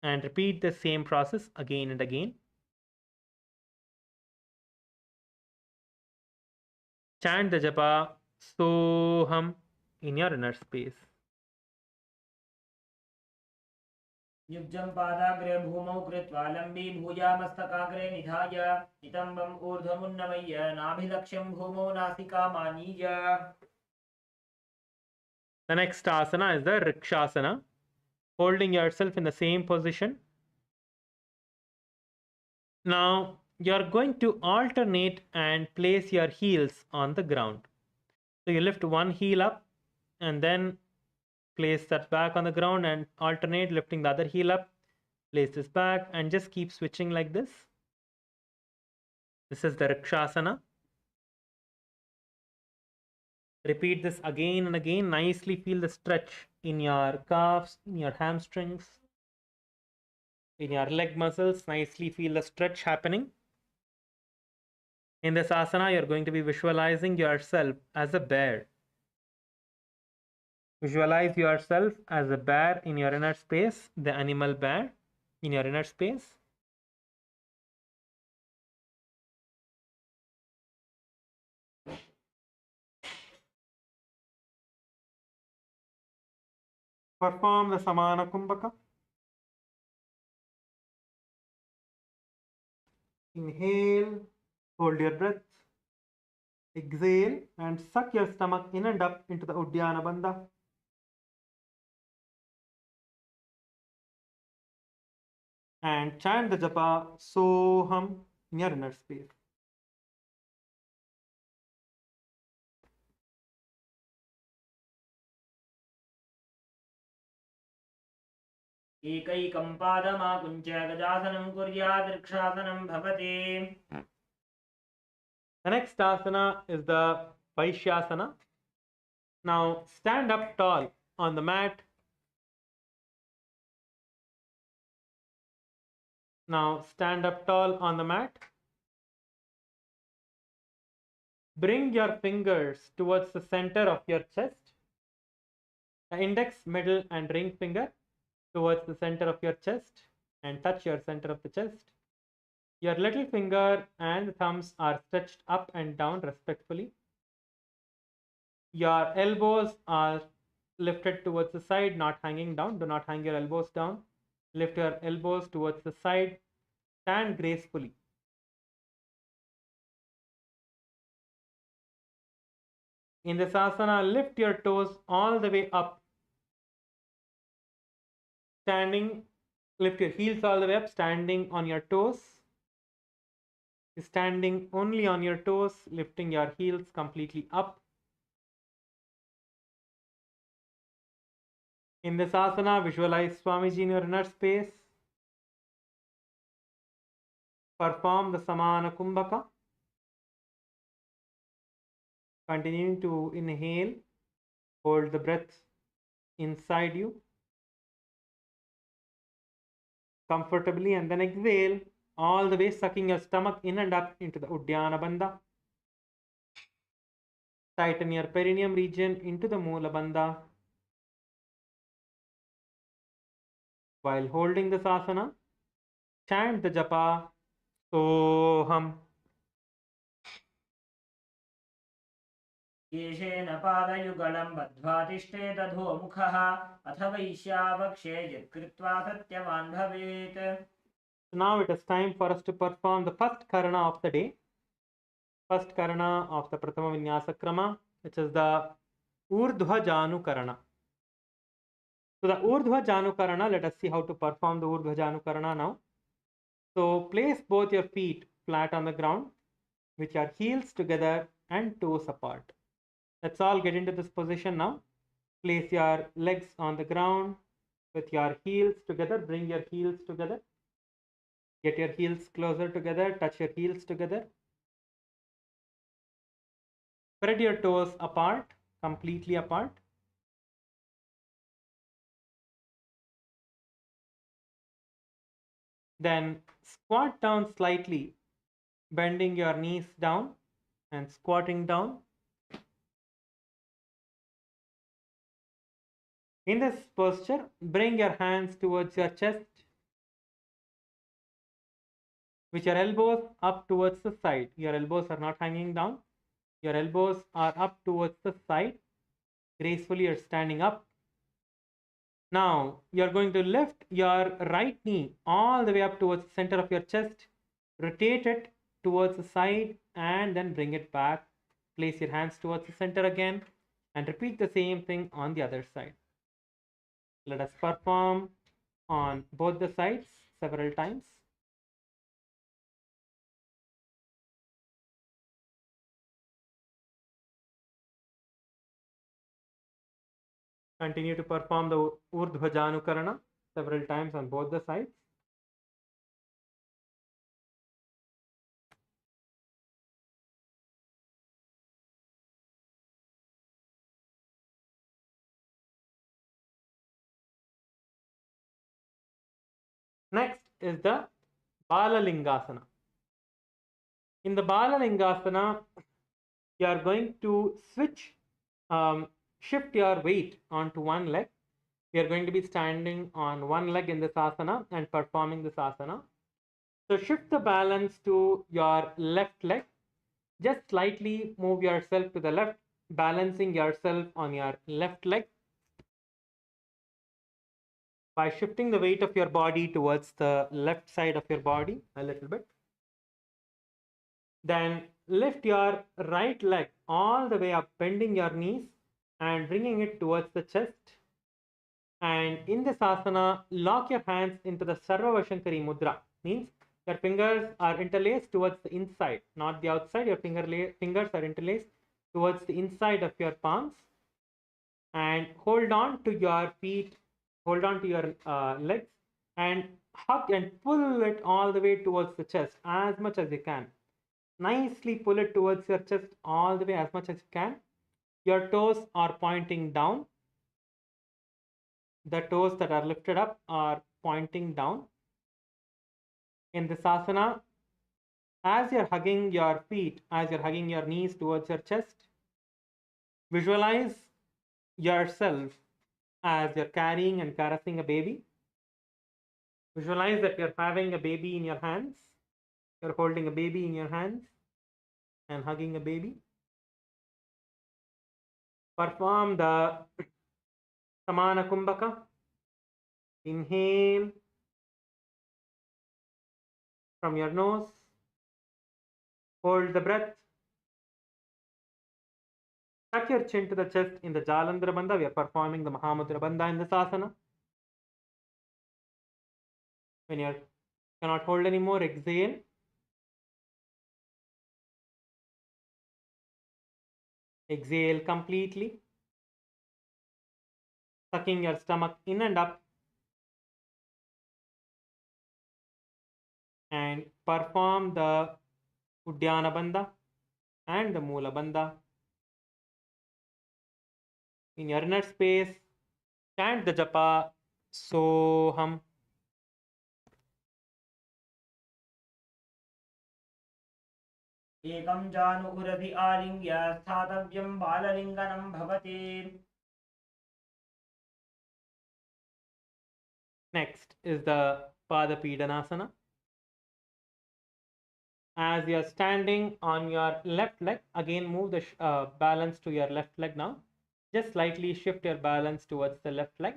and repeat the same process again and again. Chant the japa Soham in your inner space. युज्यं पादाग्रे भूमौ कृत्वा लम्बी भूयामस्तकाग्रे निधाय नितम्बम् ऊर्ध्वमुन्नमय्य नाभिलक्ष्यं भूमौ नासिकामानीय. The next asana is the Rikshasana, holding yourself in the same position. Now you're going to alternate and place your heels on the ground. So you lift one heel up and then place that back on the ground and alternate lifting the other heel up, place this back, and just keep switching like this. This is the Rikshasana. Repeat this again and again. Nicely feel the stretch in your calves, in your hamstrings, in your leg muscles. Nicely feel the stretch happening. In this asana, you're going to be visualizing yourself as a bear. Visualize yourself as a bear in your inner space, the animal bear in your inner space. Perform the Samana Kumbhaka. Inhale, hold your breath. Exhale and suck your stomach in and up into the Uddiyana Bandha. And chant the japa Soham in your inner space. एकैकं पादमाकुञ्च गजासनं कुर्यात् वृक्षासनं भवति. The next asana is the Vaishyasana. Now stand up tall on the mat. Now stand up tall on the mat. Bring your fingers towards the center of your chest. The index, middle, and ring finger towards the center of your chest and touch your center of the chest. Your little finger and the thumbs are stretched up and down respectfully. Your elbows are lifted towards the side, not hanging down. Do not hang your elbows down. Lift your elbows towards the side. Stand gracefully. In this asana, lift your toes all the way up. Standing, lift your heels all the way up, standing on your toes. Standing only on your toes, lifting your heels completely up. In this asana, visualize Swamiji in your inner space. Perform the Samana Kumbhaka. Continuing to inhale, hold the breath inside you comfortably, and then exhale all the way, sucking your stomach in and up into the Uddiyana Bandha. Tighten your perineum region into the Moola Bandha. While holding this asana, chant the japa Soham. केशेन पादयुगलं बद्ध्वा तिष्ठेत अधोमुखः अथ वैश्यावक्षे यत्कृत्वा सत्यवान् भवेत्. So now it is time for us to perform the first karana of the day. First karana of the Prathama Vinyasa Krama, which is the Urdhva Janu Karana. So the Urdhva Janu Karana, let us see how to perform the Urdhva Janu Karana now. So place both your feet flat on the ground with your heels together and toes apart. Let's all get into this position now. Place your legs on the ground with your heels together. Bring your heels together. Get your heels closer together. Touch your heels together. Spread your toes apart, completely apart. Then squat down slightly, bending your knees down and squatting down. In this posture, bring your hands towards your chest with your elbows up towards the side. Your elbows are not hanging down. Your elbows are up towards the side. Gracefully, you're standing up. Now, you're going to lift your right knee all the way up towards the center of your chest. Rotate it towards the side and then bring it back. Place your hands towards the center again and repeat the same thing on the other side. Let us perform on both the sides several times. Continue to perform the Urdhva Janu Karana several times on both the sides. Next is the Balalingasana. In the Balalingasana, you are going to shift your weight onto one leg. We are going to be standing on one leg in this asana and performing this asana. So shift the balance to your left leg. Just slightly move yourself to the left, balancing yourself on your left leg by shifting the weight of your body towards the left side of your body a little bit. Then lift your right leg all the way up, bending your knees and bringing it towards the chest. And in this asana, lock your hands into the Sarvavashankari Mudra. Means your fingers are interlaced towards the inside, not the outside. Your fingers are interlaced towards the inside of your palms. And hold on to your feet, hold on to your legs, and hug and pull it all the way towards the chest as much as you can. Nicely pull it towards your chest all the way as much as you can. Your toes are pointing down. The toes that are lifted up are pointing down. In this asana, as you're hugging your feet, as you're hugging your knees towards your chest, visualize yourself as you're carrying and caressing a baby. Visualize that you're having a baby in your hands. You're holding a baby in your hands and hugging a baby. Perform the Samana Kumbhaka. Inhale from your nose. Hold the breath. Tuck your chin to the chest in the Jalandhara Bandha. We are performing the Mahamudra Bandha in this asana. When you cannot hold anymore, exhale. Exhale completely. Sucking your stomach in and up. And perform the Uddiyana Bandha and the Mula Bandha. In your inner space, chant the japa Soham. एकं जानु उरधि आलिङ्ग्य स्थातव्यं बाललिङ्गनं भवति. Next is the Pada Pidanasana. As you are standing on your left leg, again move the balance to your left leg now. Just slightly shift your balance towards the left leg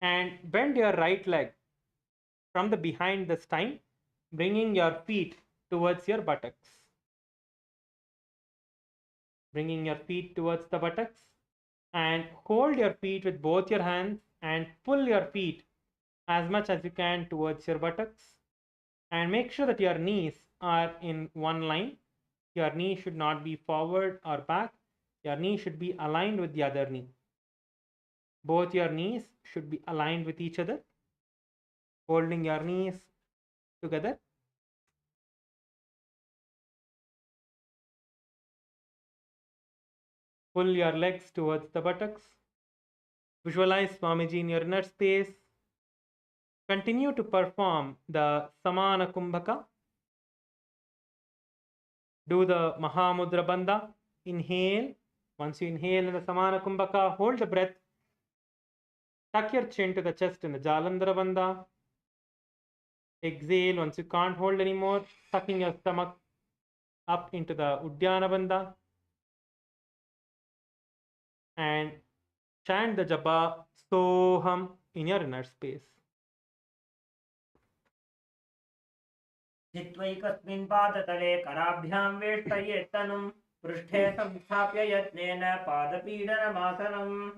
and bend your right leg from the behind this time, bringing your feet towards your buttocks. Bringing your feet towards the buttocks and hold your feet with both your hands and pull your feet as much as you can towards your buttocks. And make sure that your knees are in one line. Your knee should not be forward or back. Your knee should be aligned with the other knee. Both your knees should be aligned with each other. Holding your knees together. Pull your legs towards the buttocks. Visualize Swamiji in your inner space. Continue to perform the Samana Kumbhaka. Do the Mahamudra Bandha. Inhale. Once you inhale in the Samana Kumbhaka, hold the breath. Tuck your chin to the chest in the Jalandhara Bandha. Exhale. Once you can't hold anymore, sucking your stomach up into the Uddiyana Bandha. And chant the japa Soham in your inner space. चित्वैकस्मिन् पादतले कराभ्यां वेष्टयेत्तनुं पृष्ठे संस्थाप्य यत्नेन पादपीडनमासनम्.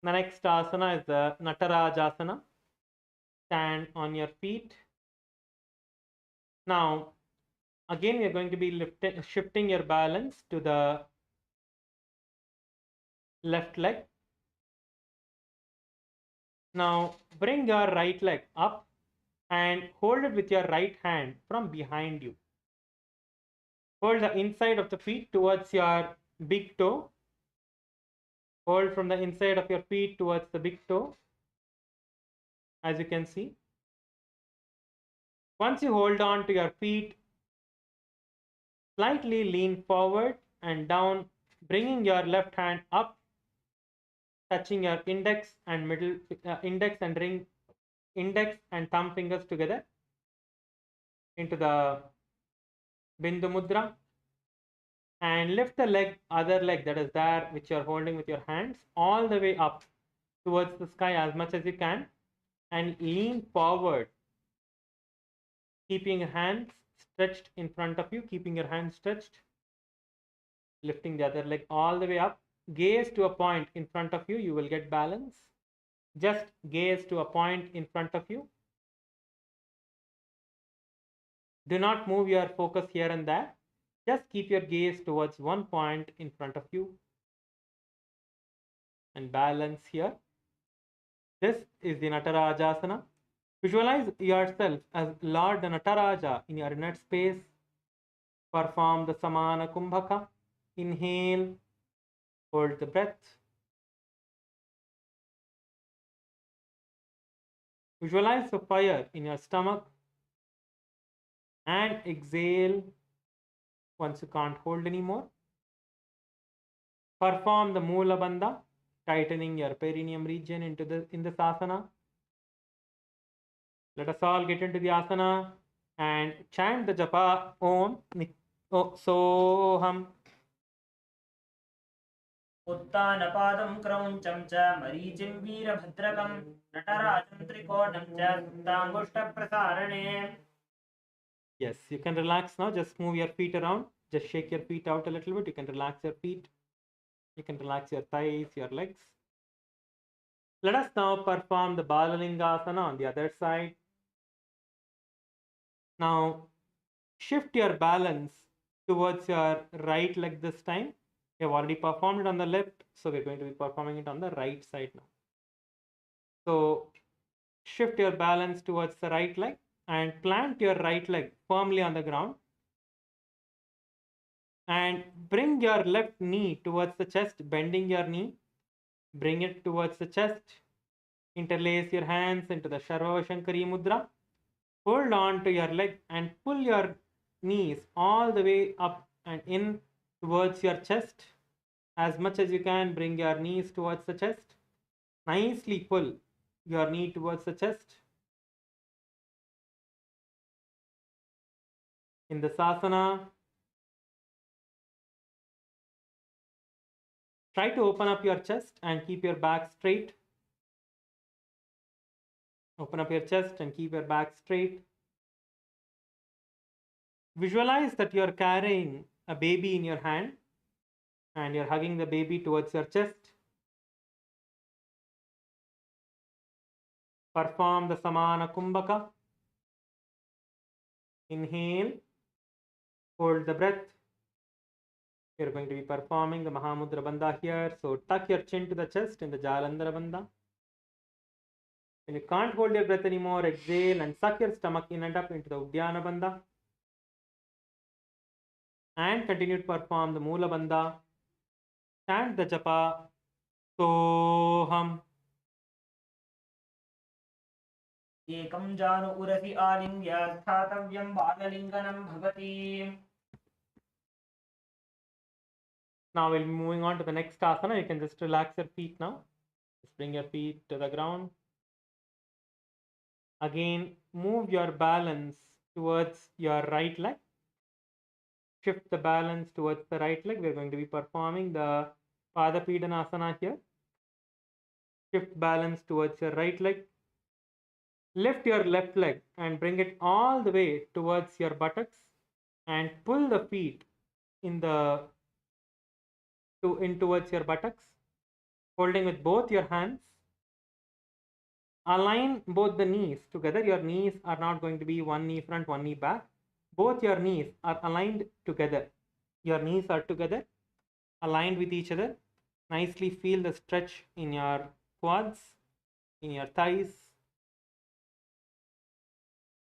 The next asana is the Natarajasana. Stand on your feet. Now, again, we are going to be shifting your balance to the left leg. Now, bring your right leg up and hold it with your right hand from behind you. Hold the inside of the feet towards your big toe. Hold from the inside of your feet towards the big toe, as you can see. Once you hold on to your feet, slightly lean forward and down, bringing your left hand up, touching your index and thumb fingers together into the Bindu Mudra, and lift the other leg that is there, which you are holding with your hands, all the way up towards the sky as much as you can, and lean forward, keeping your hands stretched in front of you, keeping your hands stretched, lifting the other leg all the way up. Gaze to a point in front of you, you will get balance. Just gaze to a point in front of you. Do not move your focus here and there. Just keep your gaze towards one point in front of you and balance here. This is the Natarajasana. Visualize yourself as Lord Nataraja in your inner space. Perform the Samana Kumbhaka. Inhale, hold the breath. Visualize the fire in your stomach and exhale once you can't hold anymore. Perform the Mula Bandha, tightening your perineum region in the asana. Let us all get into the asana and chant the japa Om Soham. उत्तानपादं क्रौञ्चं च मरीचिं वीरभद्रकं नटराजं त्रिकोणं च सुप्ताङ्गुष्ठप्रसारणे. Yes, you can relax now. Just move your feet around. Just shake your feet out a little bit. You can relax your feet. You can relax your thighs, your legs. Let us now perform the Balalingasana on the other side. Now, shift your balance towards your right leg this time. We have already performed it on the left, so we're going to be performing it on the right side now. So, shift your balance towards the right leg and plant your right leg firmly on the ground. And bring your left knee towards the chest, bending your knee. Bring it towards the chest. Interlace your hands into the Sharva Shankari Mudra. Hold on to your leg and pull your knees all the way up and in towards your chest. As much as you can, bring your knees towards the chest. Nicely pull your knee towards the chest. In the Sasana, try to open up your chest and keep your back straight. Open up your chest and keep your back straight. Visualize that you're carrying a baby in your hand and you're hugging the baby towards your chest. Perform the Samana Kumbhaka. Inhale, hold the breath. You're going to be performing the Mahamudra Bandha here. So tuck your chin to the chest in the Jalandhara Bandha. When you can't hold your breath anymore, exhale and suck your stomach in and up into the Uddiyana Bandha. And continue to perform the Mula Bandha. Chant the japa Soham. एकं जानु उरसि आलिङ्ग्य स्थातव्यं बाललिङ्गनं भवति. Now we'll be moving on to the next asana. You can just relax your feet now. Just bring your feet to the ground. Again, move your balance towards your right leg. Shift the balance towards the right leg. We're going to be performing the Pada Pidanasana here. Shift balance towards your right leg. Lift your left leg and bring it all the way towards your buttocks and pull the feet in towards your buttocks, holding with both your hands. Align both the knees together. Your knees are not going to be one knee front, one knee back. Both your knees are aligned together. Your knees are together, aligned with each other. Nicely feel the stretch in your quads, in your thighs.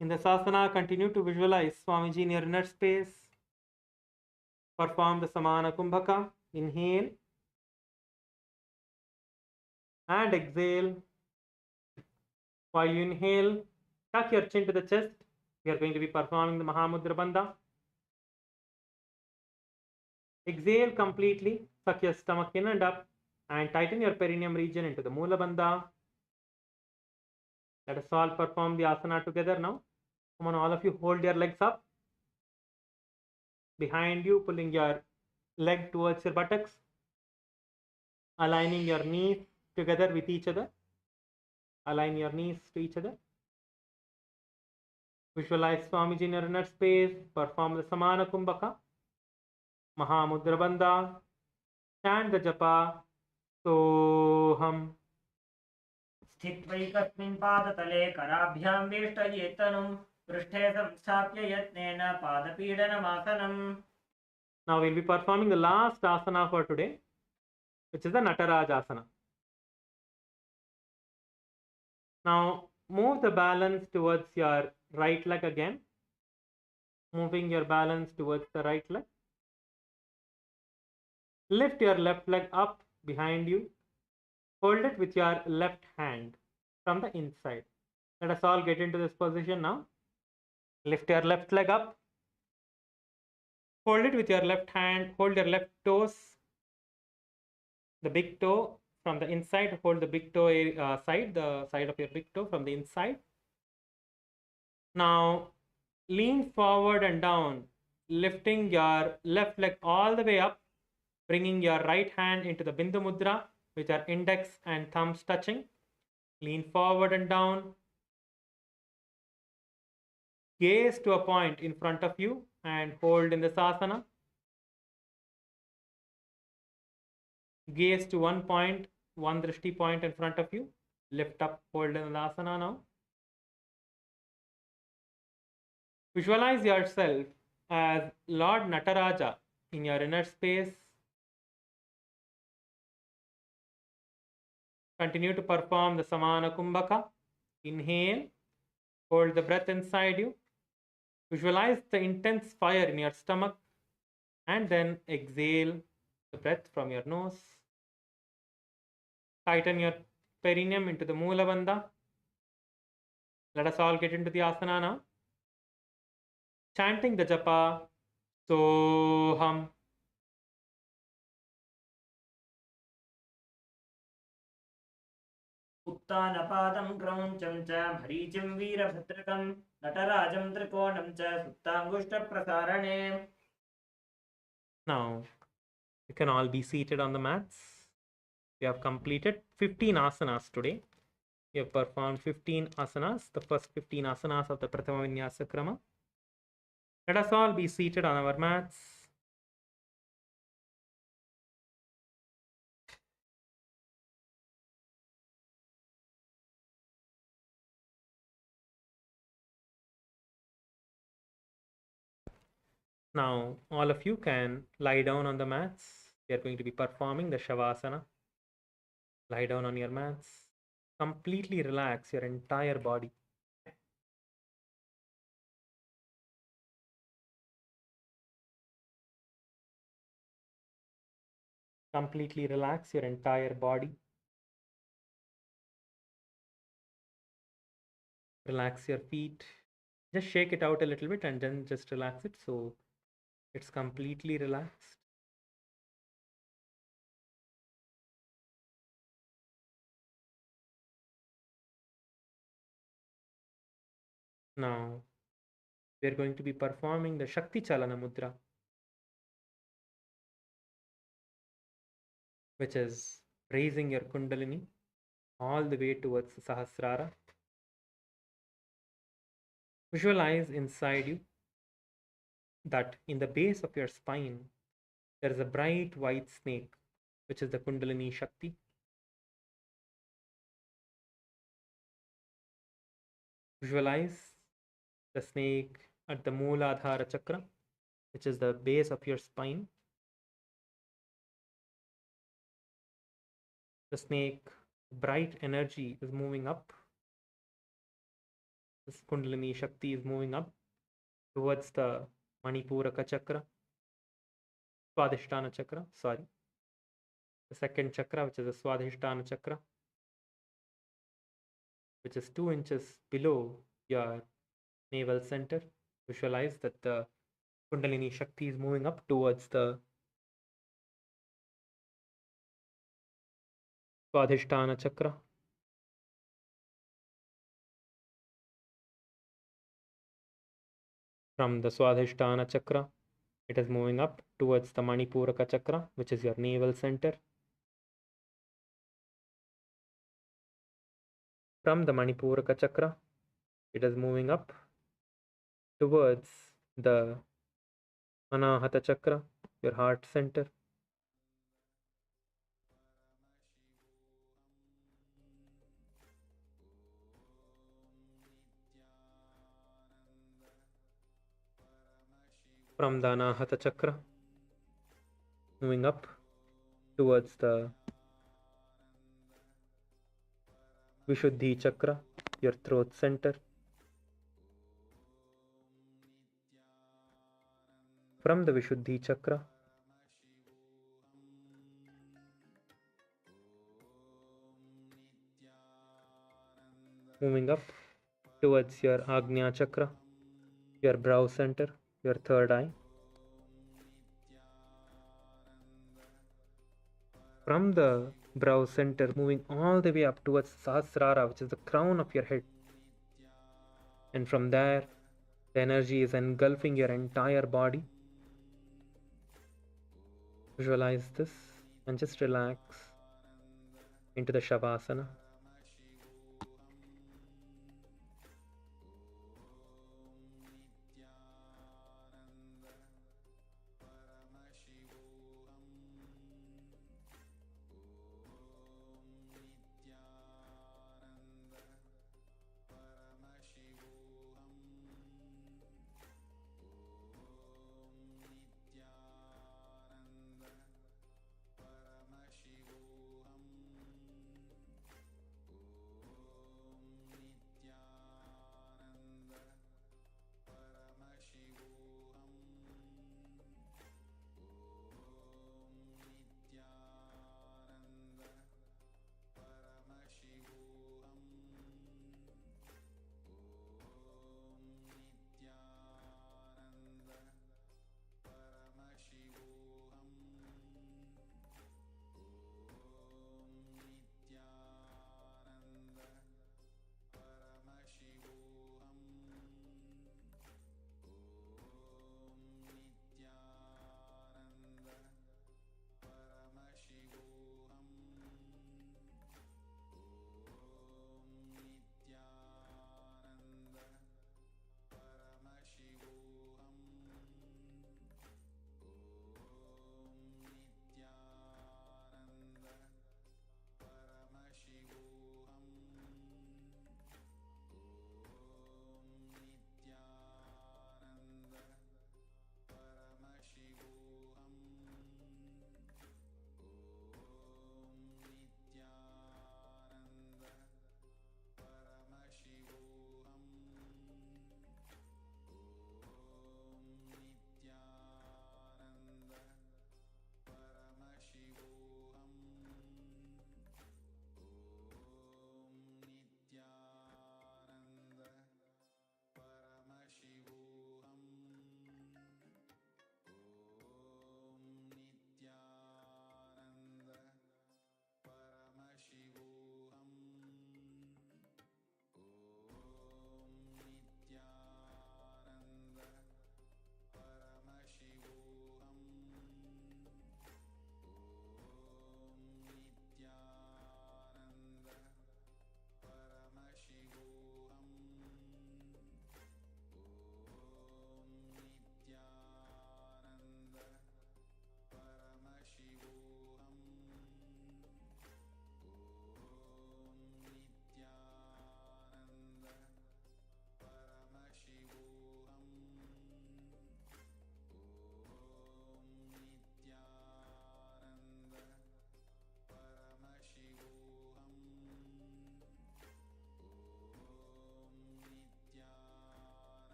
In the Sasana, continue to visualize Swamiji in your inner space. Perform the Samana Kumbhaka. Inhale and exhale. While you inhale, tuck your chin to the chest We are going to be performing the Mahamudra Bandha. Exhale completely, suck your stomach in and up, and tighten your perineum region into the Mula Bandha. Let us all perform the asana together now. Come on, all of you, hold your legs up. Behind you, pulling your leg towards your buttocks. Aligning your knees together with each other. Align your knees to each other. Visualize Swamiji in your inner space. Perform the Samana Kumbhaka. Mahamudra Bandha. Chant the japa. Soham. स्थित्वैकस्मिन् पादतले कराभ्यां वेष्टयेत् तनुं पृष्ठे संस्थाप्य यत्नेन पादपीडनमासनम्. Now we'll be performing the last asana for today, which is the Natarajasana. Now move the balance towards your right leg again. Moving your balance towards the right leg. Lift your left leg up behind you. Hold it with your left hand from the inside. Let us all get into this position now. Lift your left leg up. Hold it with your left hand. Hold your left toes. The big toe from the inside. Hold the big toe side, the side of your big toe from the inside. Now lean forward and down, lifting your left leg all the way up, bringing your right hand into the Bindu Mudra with your index and thumbs touching. Lean forward and down. Gaze to a point in front of you and hold in this asana. Gaze to one point, one drishti point in front of you. Lift up, hold in the asana now. Visualize yourself as Lord Nataraja in your inner space. Continue to perform the Samana Kumbhaka. Inhale, hold the breath inside you. Visualize the intense fire in your stomach and then exhale the breath from your nose. Tighten your perineum into the Mula Bandha. Let us all get into the asana now. Chanting the japa, Soham. उत्तानपादं क्रौञ्चं च भरीचिं वीरभद्रकं नटराजं त्रिकोणं च सुप्ताङ्गुष्ठप्रसारणे. Now, you can all be seated on the mats. We have completed 15 asanas today. We have performed 15 asanas, the first 15 asanas of the Trithiya Vinyasa Krama. Let us all be seated on our mats. Now, all of you can lie down on the mats. We are going to be performing the Shavasana. Lie down on your mats. Completely relax your entire body. Completely relax your entire body. Relax your feet. Just shake it out a little bit and then just relax it so it's completely relaxed. Now, we are going to be performing the Shakti Chalana Mudra, which is raising your Kundalini all the way towards the Sahasrara. Visualize inside you that in the base of your spine, there is a bright white snake, which is the Kundalini Shakti. Visualize the snake at the Mooladhara Chakra, which is the base of your spine. The snake, bright energy is moving up. This Kundalini Shakti is moving up towards the Manipuraka Chakra, Swadhisthana Chakra, sorry. The second chakra, which is the Swadhisthana Chakra, which is 2 inches below your navel center. Visualize that the Kundalini Shakti is moving up towards the Swadhisthana chakra. From the Swadhisthana chakra, it is moving up towards the Manipuraka chakra, which is your navel center. From the Manipuraka chakra, it is moving up towards the Anahata chakra, your heart center. From the Anahata chakra, moving up towards the Vishuddhi chakra, your throat center. From the Vishuddhi chakra, moving up towards your Agnya chakra, your brow center, your third eye. From the brow center, moving all the way up towards Sahasrara, which is the crown of your head. And from there, the energy is engulfing your entire body. Visualize this and just relax into the Shavasana.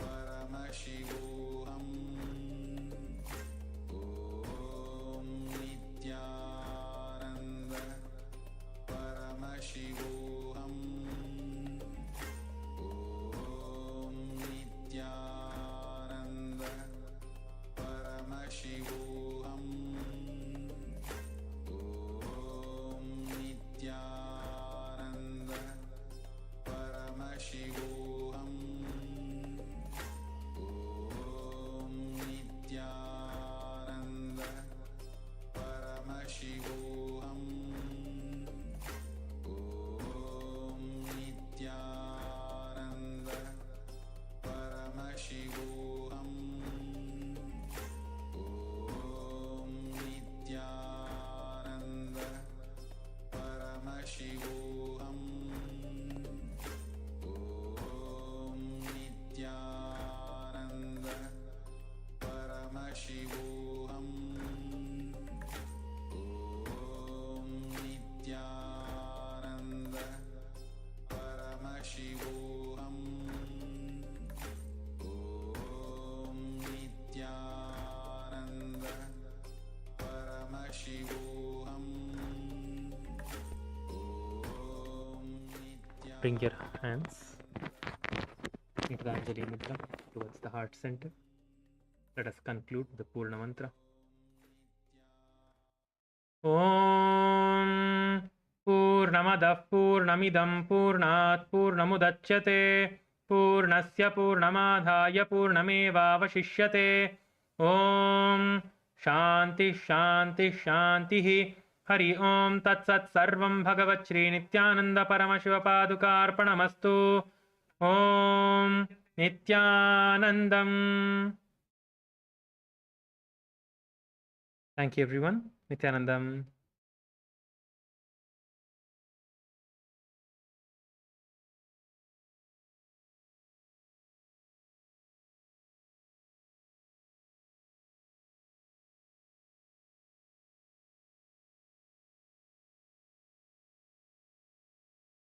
परमशिवोऽहम् ॐ Nityanand Bring your hands into the Anjali Mudra towards the heart center. Let us conclude the Purna Mantra. Om Purnamadah Purnamidam Purnat Purnamudachyate Purnasya Purnamadhaya Purnamevavashishyate. Om Shanti Shanti Shanti. Hari Om Tat Sat Sarvam Bhagavat Shri Nithyananda Paramashiva Padukarpanamastu. Om Nithyanandam. Thank you everyone. Nithyanandam.